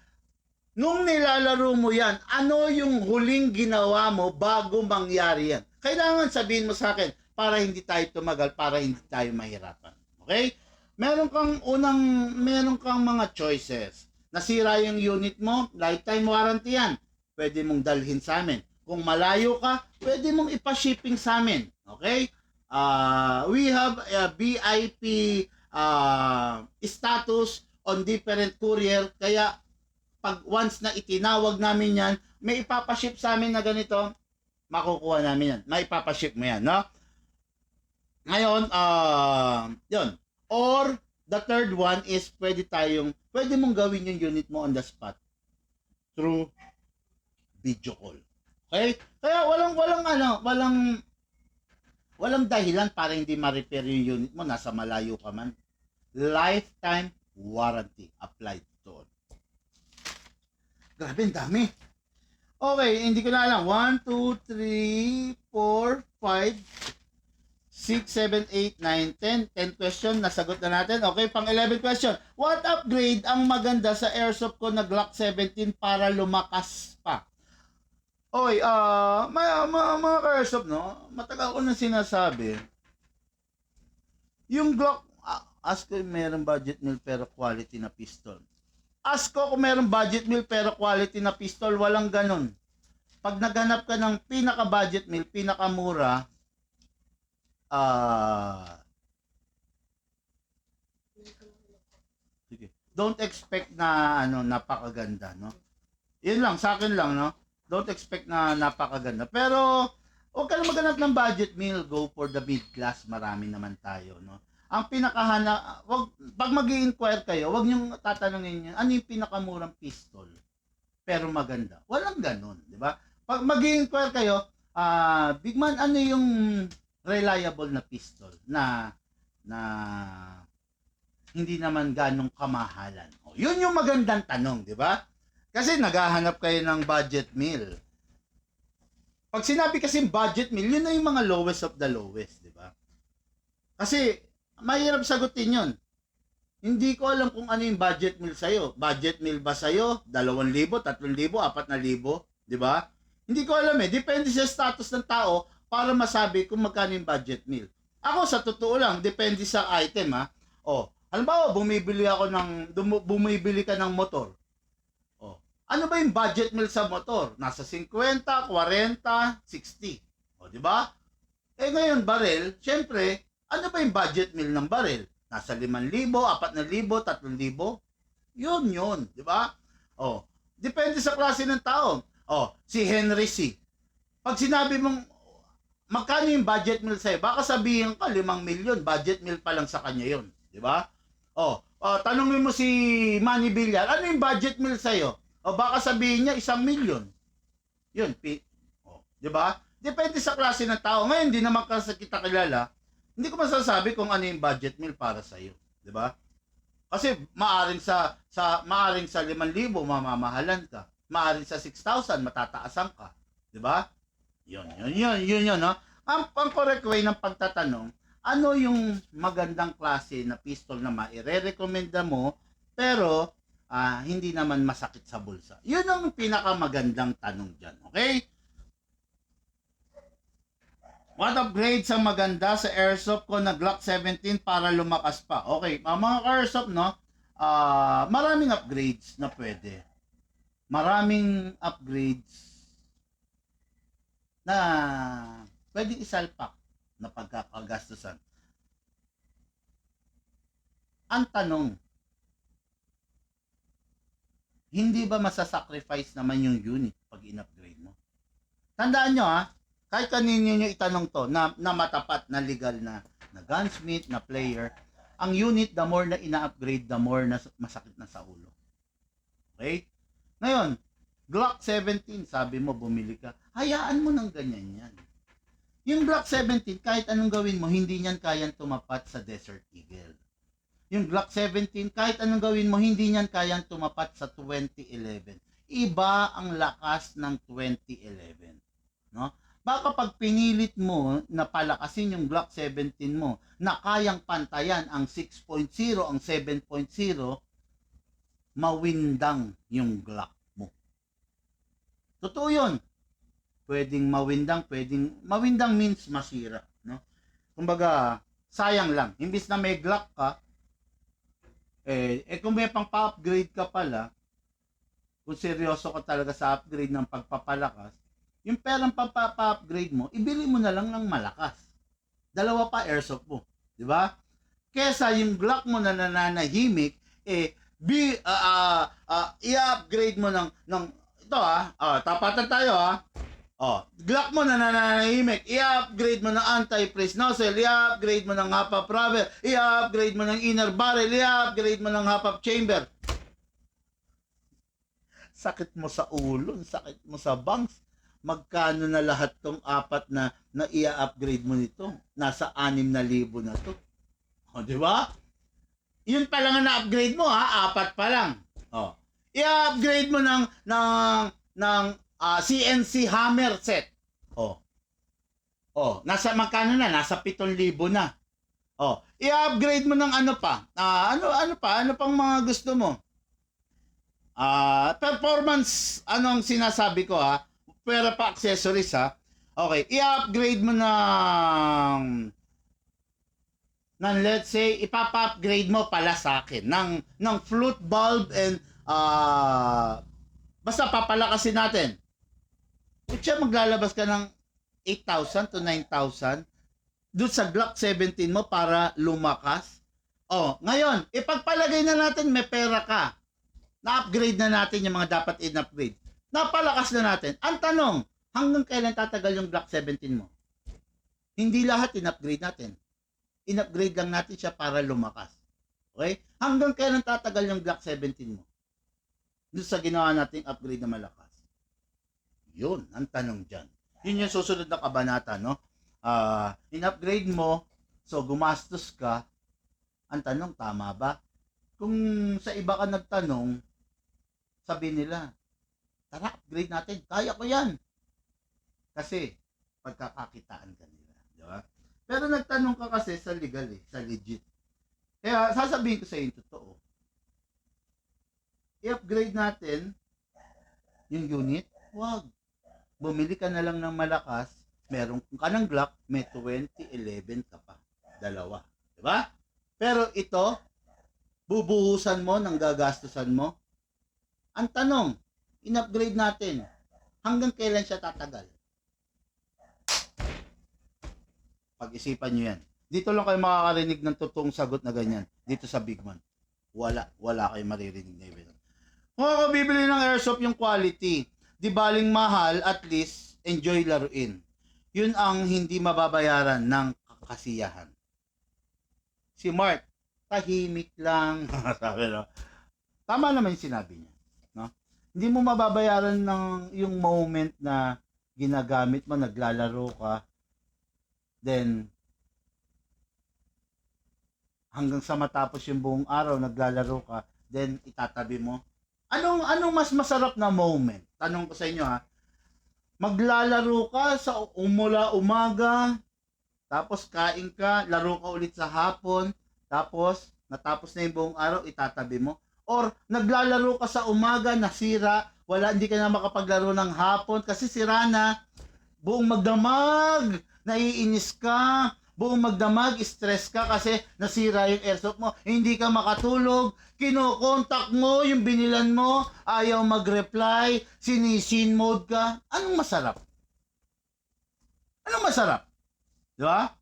Nung nilalaro mo yan, ano yung huling ginawa mo bago mangyari yan? Kailangan sabihin mo sa akin para hindi tayo tumagal, para hindi tayo mahirapan. Okay? Meron kang mga choices. Nasira yung unit mo, lifetime warranty yan. Pwede mong dalhin sa amin. Kung malayo ka, pwede mong ipa-shipping sa amin. Okay? We have a VIP status on different courier, kaya pag once na itinawag namin yan, may ipapaship sa amin na ganito, makukuha namin yan. May ipapaship mo yan, no? Ngayon, yun. Or, the third one is pwede mong gawin yung unit mo on the spot through video call. Okay? Kaya walang dahilan para hindi ma-repair yung unit mo, nasa malayo ka man. Lifetime warranty applied doon. Grabe, ang dami. Okay, hindi ko na alam. 1, 2, 3, 4, 5, 6, 7, 8, 9, 10. 10 question, nasagot na natin. Okay, pang 11 question. What upgrade ang maganda sa airsoft ko na Glock 17 para lumakas pa? Okay, mga ka-airsoft, no? Matagal ko na sinasabi. Yung Glock, ask ko meron budget meal pero quality na pistol. Ask ko kung meron budget meal pero quality na pistol, walang ganun. Pag naghanap ka ng pinaka-budget meal, pinakamura, sige. Don't expect na napakaganda, no? Yun lang, sa akin lang, no? Don't expect na napakaganda. Pero, huwag ka na maghanap ng budget meal, go for the mid-class, marami naman tayo, no? Ang pag mag-i-inquire kayo, wag niyong tatanungin niyo, ano yung pinakamurang pistol, pero maganda. Walang ganun, di ba? Pag mag-i-inquire kayo, Big Man, ano yung reliable na pistol na hindi naman ganong kamahalan? O, yun yung magandang tanong, di ba? Kasi naghahanap kayo ng budget meal. Pag sinabi kasi budget meal, yun na yung mga lowest of the lowest, di ba? Kasi mahirap sagutin yun. Hindi ko alam kung ano yung budget meal sa'yo. Budget meal ba sa'yo? 2,000, 3,000, 4,000, di ba? Hindi ko alam eh. Depende sa status ng tao para masabi kung magkano yung budget meal. Ako sa totoo lang, depende sa item ha. O, halimbawa, bumibili ka ng motor. O, ano ba yung budget meal sa motor? Nasa 50, 40, 60. O, di ba? Eh ngayon, barel, syempre, ano ba yung budget meal ng baril? Nasa 5,000, 4,000, 3,000? Yun, di ba? Oh, depende sa klase ng tao. Oh, si Henry C. Pag sinabi mong magkano yung budget meal sa'yo, baka sabihin ka 5 milyon, budget meal pa lang sa kanya yun, di ba? Oh, tanungin mo si Manny Villar, ano yung budget meal sa'yo? O baka sabihin niya 1 milyon. Yun, di ba? Depende sa klase ng tao. Ngayon, hindi naman kasi kita kilala. Hindi ko masasabi kung ano yung budget meal para sa iyo, 'di ba? Kasi maaring sa 5,000 mamamahalan ka. Maaring sa 6,000 matataasan ka, 'di ba? Yun, no? Ang correct way ng pagtatanong, ano yung magandang klase na pistol na maire-recommenda mo pero hindi naman masakit sa bulsa. Yun ang pinakamagandang tanong diyan, okay? What upgrades ang maganda sa airsoft ko na Glock 17 para lumakas pa? Okay, mga airsoft, no? Maraming upgrades na pwede. Maraming upgrades na pwedeng isalpak na pagkakagastusan. Ang tanong, hindi ba masasacrifice naman yung unit pag in-upgrade mo? Tandaan nyo kahit kanino nyo itanong to na matapat, na legal na gunsmith, na player, ang unit, the more na ina-upgrade, the more na masakit na sa ulo. Okay? Ngayon, Glock 17, sabi mo, bumili ka, hayaan mo ng ganyan yan. Yung Glock 17, kahit anong gawin mo, hindi niyan kayang tumapat sa Desert Eagle. Yung Glock 17, kahit anong gawin mo, hindi niyan kayang tumapat sa 2011. Iba ang lakas ng 2011. No? Baka pag pinilit mo na palakasin yung Glock 17 mo na kayang pantayan ang 6.0, ang 7.0, mawindang yung Glock mo. Totoo yun. Pwedeng mawindang means masira. No? Kumbaga, sayang lang. Imbis na may Glock ka, kung may pang pa-upgrade ka pala, kung seryoso ka talaga sa upgrade ng pagpapalakas, yung perang papa-upgrade mo, ibili mo na lang ng malakas. 2 pa airsoft mo, di ba? Kesa yung Glock mo na nananahimik, i-upgrade mo ng ito tapatan tayo Glock mo na nananahimik, i-upgrade mo ng anti-freeze nozzle, i-upgrade mo ng half-up rubber, i-upgrade mo ng inner barrel, i-upgrade mo ng half-up chamber. Sakit mo sa ulo, sakit mo sa bangs. Magkano na lahat tong 4 na i-upgrade mo nito? Nasa 6,000 na to. O, di ba? Yun pa lang ang na-upgrade mo ha, 4 pa lang. Oh. I-upgrade mo ng CNC hammer set. Oh. Oh, nasa magkano na? Nasa 7,000 na. Oh, i-upgrade mo ng ano pa? Ano pang mga gusto mo? Performance, anong sinasabi ko ha? Pera pa accessories ha? Okay, i-upgrade mo ng let's say, ipapa-upgrade mo pala sa akin ng flute bulb and basta papalakasin natin. Kaya maglalabas ka ng 8,000 to 9,000 doon sa Glock 17 mo para lumakas. Oh, ngayon, ipagpalagay na natin may pera ka. Na-upgrade na natin yung mga dapat in-upgrade. Napalakas na natin. Ang tanong, hanggang kailan tatagal yung Glock 17 mo? Hindi lahat in-upgrade natin. In-upgrade lang natin siya para lumakas. Okay? Hanggang kailan tatagal yung Glock 17 mo? Doon sa ginawa nating upgrade na malakas. Yun, ang tanong dyan. Yun yung susunod na kabanata, no? In-upgrade mo, so gumastos ka. Ang tanong, tama ba? Kung sa iba ka nagtanong, sabi nila, tara, upgrade natin. Kaya ko yan. Kasi, pagkakakitaan ka nila. Di ba? Pero nagtanong ka kasi sa legal sa legit. Kaya, sasabihin ko sa inyo, totoo. I-upgrade natin yung unit. Wag. Bumili ka na lang ng malakas, meron ka ng Glock, may 2011 ka pa. Dalawa. Diba? Pero ito, bubuhusan mo ng gagastusan mo. Ang tanong, in-upgrade natin, hanggang kailan siya tatagal? Pag-isipan nyo yan. Dito lang kayo makakarinig ng totoong sagot na ganyan. Dito sa Big Man. Wala kayo maririnig na ibig. Kung ako bibili ng airsoft yung quality, di baling mahal, at least enjoy laruin. Yun ang hindi mababayaran ng kasiyahan. Si Mark, tahimik lang. Sabi, no? Tama naman yung sinabi niya. No? Hindi mo mababayaran ng yung moment na ginagamit mo, naglalaro ka, then hanggang sa matapos yung buong araw, naglalaro ka, then itatabi mo. Anong mas masarap na moment? Tanong ko sa inyo ha. Maglalaro ka sa mula umaga, tapos kain ka, laro ka ulit sa hapon, tapos natapos na yung buong araw, itatabi mo. Or naglalaro ka sa umaga, nasira, hindi ka na makapaglaro ng hapon kasi sira na, buong magdamag, naiinis ka, buong magdamag, stress ka kasi nasira yung airsoft mo, hindi ka makatulog, kinokontak mo yung binilan mo, ayaw mag-reply, sinisin mode ka. Anong masarap? Anong masarap? Di ba?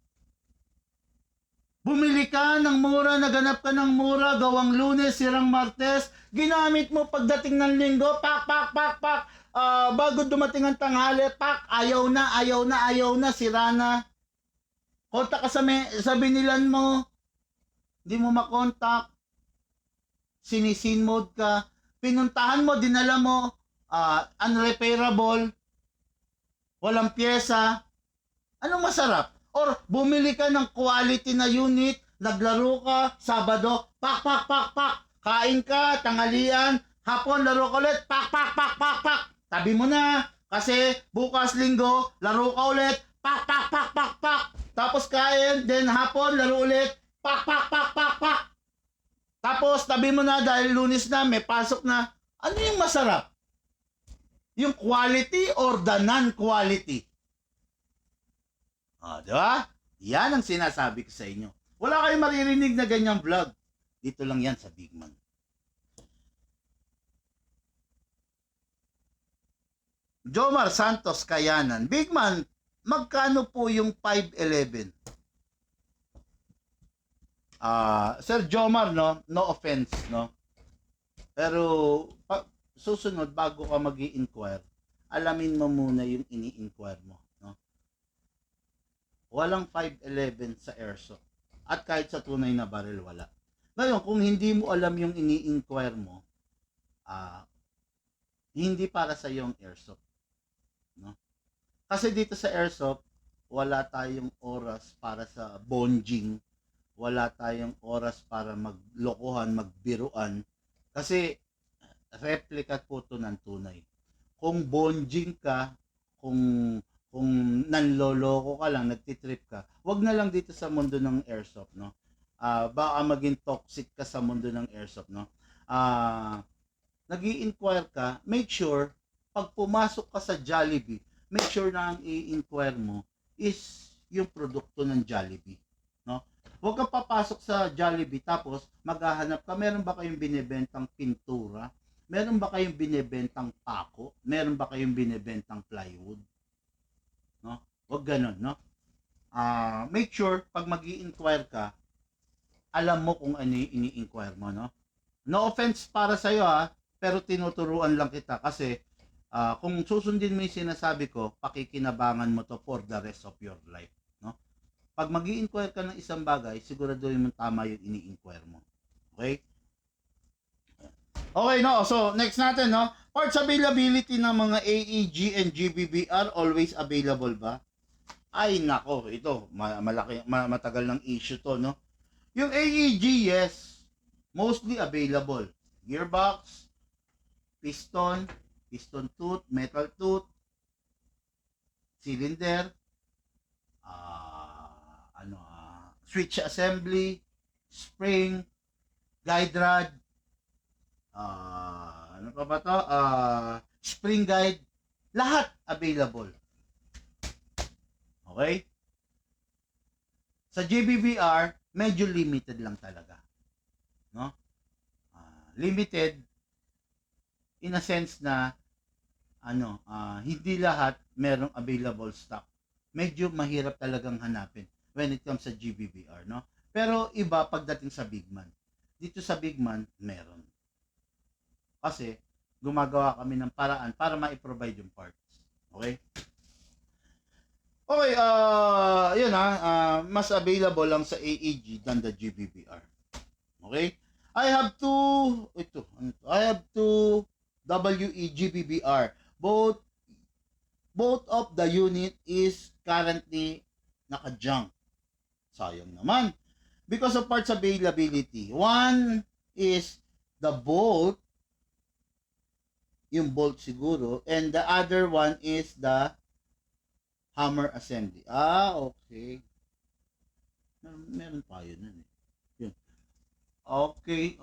Bumili ka ng mura, naganap ka ng mura, gawang Lunes, sirang Martes, ginamit mo pagdating ng Linggo, pak. Bago dumating ang tanghali, pak, ayaw na, sira na. Kontak ka sa binilan mo, hindi mo makontak, sinisin mode ka, pinuntahan mo, dinala mo, unrepairable, walang pyesa. Anong masarap? Or bumili ka ng quality na unit, naglaro ka, Sabado, pak, kain ka, tanghalian, hapon, laro ka ulit, pak. Tabi mo na, kasi bukas Linggo, laro ka ulit, pak. Tapos kain, then hapon, laro ulit, pak. Tapos tabi mo na dahil Lunes na, may pasok na. Ano yung masarap? Yung quality or the non-quality? Di ba? Yan ang sinasabi ko sa inyo. Wala kayong maririnig na ganyang vlog. Dito lang yan sa Big Man. Jomar Santos Kayanan. Big Man, magkano po yung 511? Sir Jomar, no offense, no? Pero susunod bago ka mag-i-inquire, alamin mo muna yung ini-inquire mo, no? Walang 511 sa airsoft. At kahit sa tunay na baril, wala. Ngayon, kung hindi mo alam yung ini-inquire mo, hindi para sa yung airsoft, no? Kasi dito sa airsoft, wala tayong oras para sa bonging, wala tayong oras para maglokohan, magbiruan. Kasi replica po to ng tunay. Kung bonjing ka, kung kung nanloloko ka lang, nagtitrip ka, wag na lang dito sa mundo ng airsoft, no? Baka maging toxic ka sa mundo ng airsoft, no? Nag-i-inquire ka, make sure, pag pumasok ka sa Jollibee, make sure na ang i-inquire mo is yung produkto ng Jollibee, no? Huwag kang papasok sa Jollibee tapos maghahanap ka, meron ba kayong binebentang pintura? Meron ba kayong binebentang pako? Meron ba kayong binebentang plywood? No? Huwag ganun, no? Make sure pag mag-i-inquire ka, alam mo kung ano yung ini-inquire mo, no? No offense para sa iyo, pero tinuturuan lang kita kasi kung susundin mo yung sinasabi ko, pakikinabangan mo to for the rest of your life, no? Pag mag-i-inquire ka ng isang bagay, siguraduhin mo tama yung ini-inquire mo. Okay? Okay, no? So, next natin, no? Parts availability ng mga AEG and GBBR always available ba? Ay, nako, ito, matagal ng issue to, no? Yung AEG, yes, mostly available. Gearbox, piston tooth, metal tooth, cylinder, switch assembly, spring, guide rod, ano pa ba to? Spring guide, lahat available. Okay? Sa GBBR, medyo limited lang talaga. No? Limited in a sense na hindi lahat merong available stock. Medyo mahirap talagang hanapin when it comes sa GBBR, no? Pero iba pagdating sa Bigman. Dito sa Bigman, meron. Kasi gumagawa kami ng paraan para ma-provide yung parts. Okay? Okay, yun mas available lang sa AEG than the GBBR. Okay? I have two WE-GBBR. Both of the unit is currently naka-junk. Sayang naman. Because of parts availability. One is the bolt, yung bolt siguro, and the other one is the hammer assembly. Okay. Meron tayo nun eh. Yun. Okay.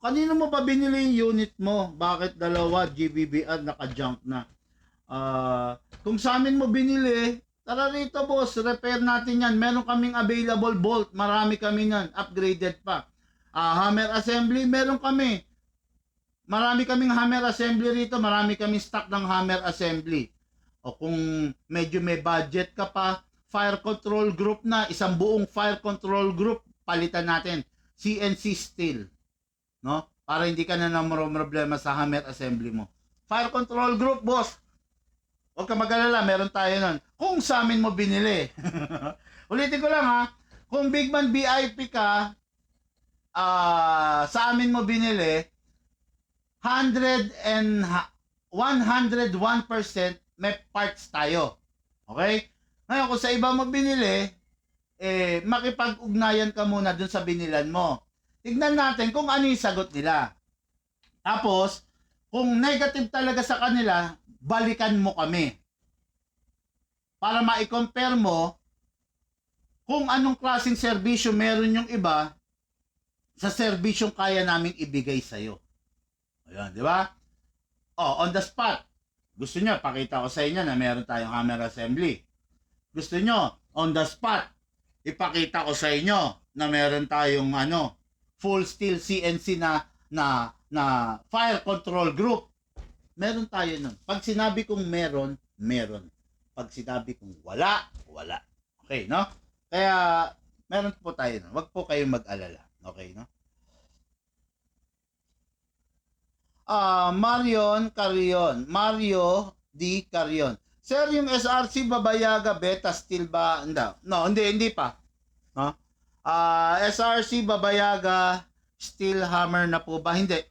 Kanino mo ba binili yung unit mo? Bakit dalawa GBBR naka-junk na? Kung sa amin mo binili, tara rito boss, repair natin yan. Meron kaming available bolt. Marami kami nan, upgraded pa. Hammer assembly, meron kami. Marami kaming hammer assembly rito. Marami kaming stock ng hammer assembly. O kung medyo may budget ka pa, fire control group na, isang buong fire control group, palitan natin. CNC steel. No? Para hindi ka na problema sa hammer assembly mo. Fire control group, boss. Huwag ka mag-alala, meron tayo nun. Kung sa amin mo binili. Ulitin ko lang kung Bigman VIP ka, sa amin mo binili, 101% may parts tayo. Okay? Ngayon, kung sa iba mo binili, makipag-ugnayan ka muna dun sa binilan mo. Tignan natin kung ano yung sagot nila. Tapos, kung negative talaga sa kanila, balikan mo kami. Para ma-compare mo kung anong klaseng serbisyo meron yung iba sa serbisyong kaya naming ibigay sa'yo. Ayan, di ba? On the spot. Gusto nyo, pakita ko sa inyo na meron tayong hammer assembly. Gusto nyo, on the spot, ipakita ko sa inyo na meron tayong full steel CNC na fire control group. Meron tayo nun. Pag sinabi kong meron, meron. Pag sinabi kong wala, wala. Okay, no? Kaya, meron po tayo nun. Huwag po kayong mag-alala. Okay, no? Marion Carion. Mario D. Carion. Sir, yung SRC Babayaga beta still ba? Hindi pa. No? SRC Babayaga steel hammer na po ba? Hindi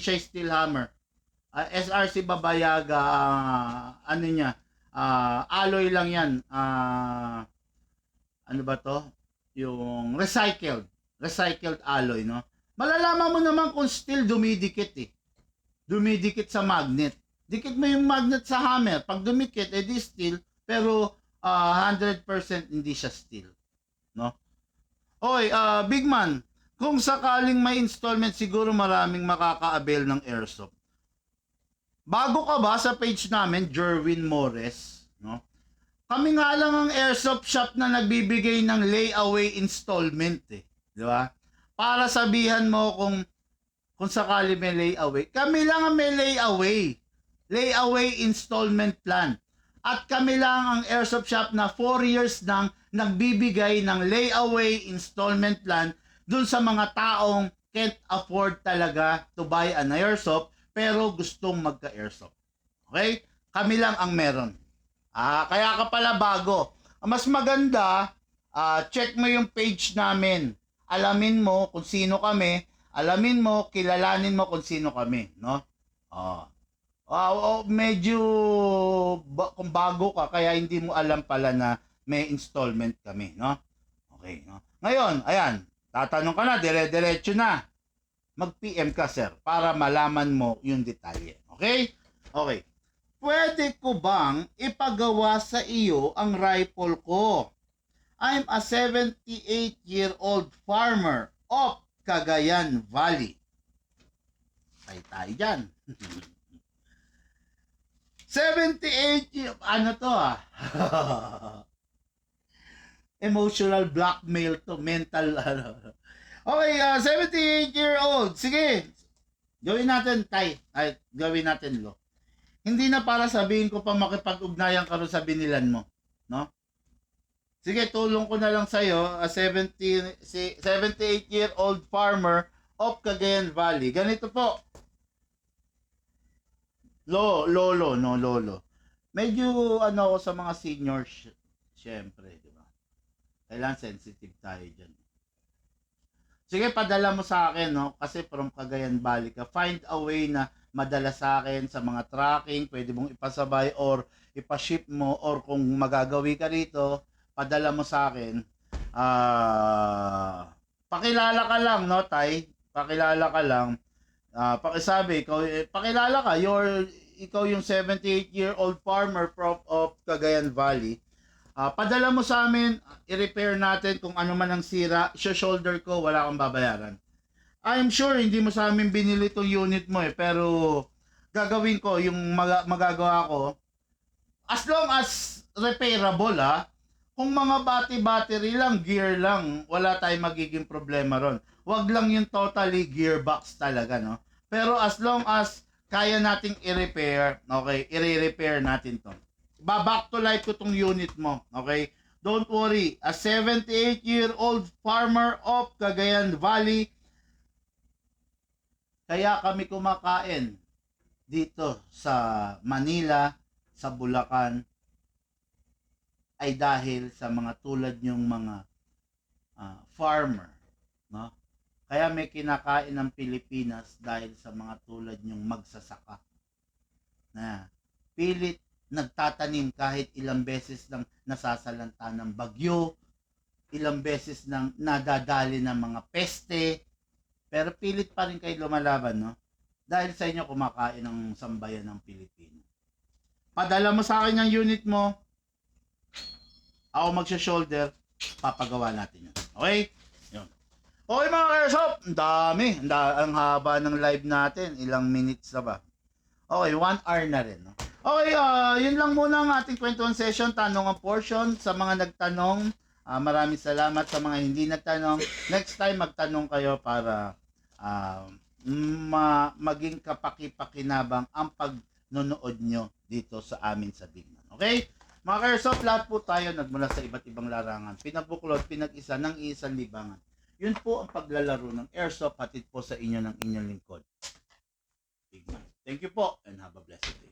siya steel hammer. SRC Babayaga, alloy lang yan. Ano ba to? yung recycled alloy, no? Malalaman mo naman kung steel dumidikit eh. Dumidikit sa magnet. Dikit mo yung magnet sa hammer. Pag dumikit, edi steel, pero 100% hindi siya steel. No? Oy, Big Man, kung sakaling may installment, siguro maraming makaka-avail ng airsoft. Bago ka ba sa page namin, Jerwin Mores, no? Kami nga lang ang airsoft shop na nagbibigay ng layaway installment eh. Di ba? Para sabihan mo kung sakali may layaway. Kami lang ang may layaway. Layaway installment plan. At kami lang ang airsoft shop na 4 years nang nagbibigay ng layaway installment plan dun sa mga taong can't afford talaga to buy an airsoft pero gustong magka-airsoft. Okay? Kami lang ang meron. Kaya ka pala bago. Mas maganda, check mo yung page namin. Alamin mo kung sino kami. Alamin mo, kilalanin mo kung sino kami. No? Medyo kung bago ka, kaya hindi mo alam pala na may installment kami. No? Okay. No? Ngayon, ayan, tatanong ka na, dire-diretso na. Mag-PM ka, sir, para malaman mo yung detalye. Okay? Okay. Pwede ko bang ipagawa sa iyo ang rifle ko? I'm a 78-year-old farmer of Cagayan Valley. Tayo dyan. 78 ano to emotional blackmail to, mental Okay, 78-year-old. Sige. Gawin natin, gawin natin, Lo. Hindi na para sabihin ko pa makipag-ugnayan ka rin sa binilan mo. No? Sige, tulong ko na lang sa'yo, a 78-year-old farmer of Cagayan Valley. Ganito po. Lolo. Medyo ako sa mga seniors, syempre, di ba? Kailangan sensitive tayo dyan. Sige, padala mo sa akin, no? Kasi from Cagayan Valley ka. Find a way na madala sa akin sa mga tracking, pwede mong ipasabay or ipaship mo or kung magagawi ka rito, padala mo sa akin. Pakilala ka lang, no, Tay? Pakilala ka lang. Pakisabi, pakilala ka, ikaw yung 78-year-old farmer of Cagayan Valley. Padala mo sa amin, i-repair natin kung ano man ang sira, shoulder ko, wala kang babayaran. I'm sure hindi mo sa amin binili itong unit mo pero gagawin ko yung magagawa ko as long as repairable kung mga battery lang, gear lang, wala tayong magiging problema ron. Wag lang yung totally gearbox talaga, no? Pero as long as kaya nating i-repair, okay, i-repair natin to. Back to life ko tong unit mo, okay? Don't worry, a 78-year-old farmer of Cagayan Valley. Kaya kami kumakain dito sa Manila, sa Bulacan, ay dahil sa mga tulad nyong mga farmer, no? Kaya may kinakain ng Pilipinas dahil sa mga tulad nyong magsasaka na pilit nagtatanim kahit ilang beses lang nasasalanta ng bagyo, ilang beses nang nadadali ng mga peste, pero pilit pa rin kayo lumalaban, no? Dahil sa inyo kumakain ng sambayan ng Pilipino. Padala mo sa akin yung unit mo, ako magsha-shoulder, papagawa natin yun. Okay? Yun. Okay mga kairsoft, ang haba ng live natin, ilang minutes na ba? Okay, 1 hour na rin, no? Okay, yun lang muna ang ating kwentuhan session, tanong ang portion. Sa mga nagtanong, maraming salamat. Sa mga hindi nagtanong, next time magtanong kayo para maging kapaki-pakinabang ang pagnonood nyo dito sa amin sa Bigman. Okay? Mga kairsoft, lahat po tayo nagmula sa iba't ibang larangan. Pinabuklod, pinag-isa ng isang libangan. Yun po ang paglalaro ng airsoft, hatid po sa inyo ng inyong lingkod. Bigman. Thank you po and have a blessed day.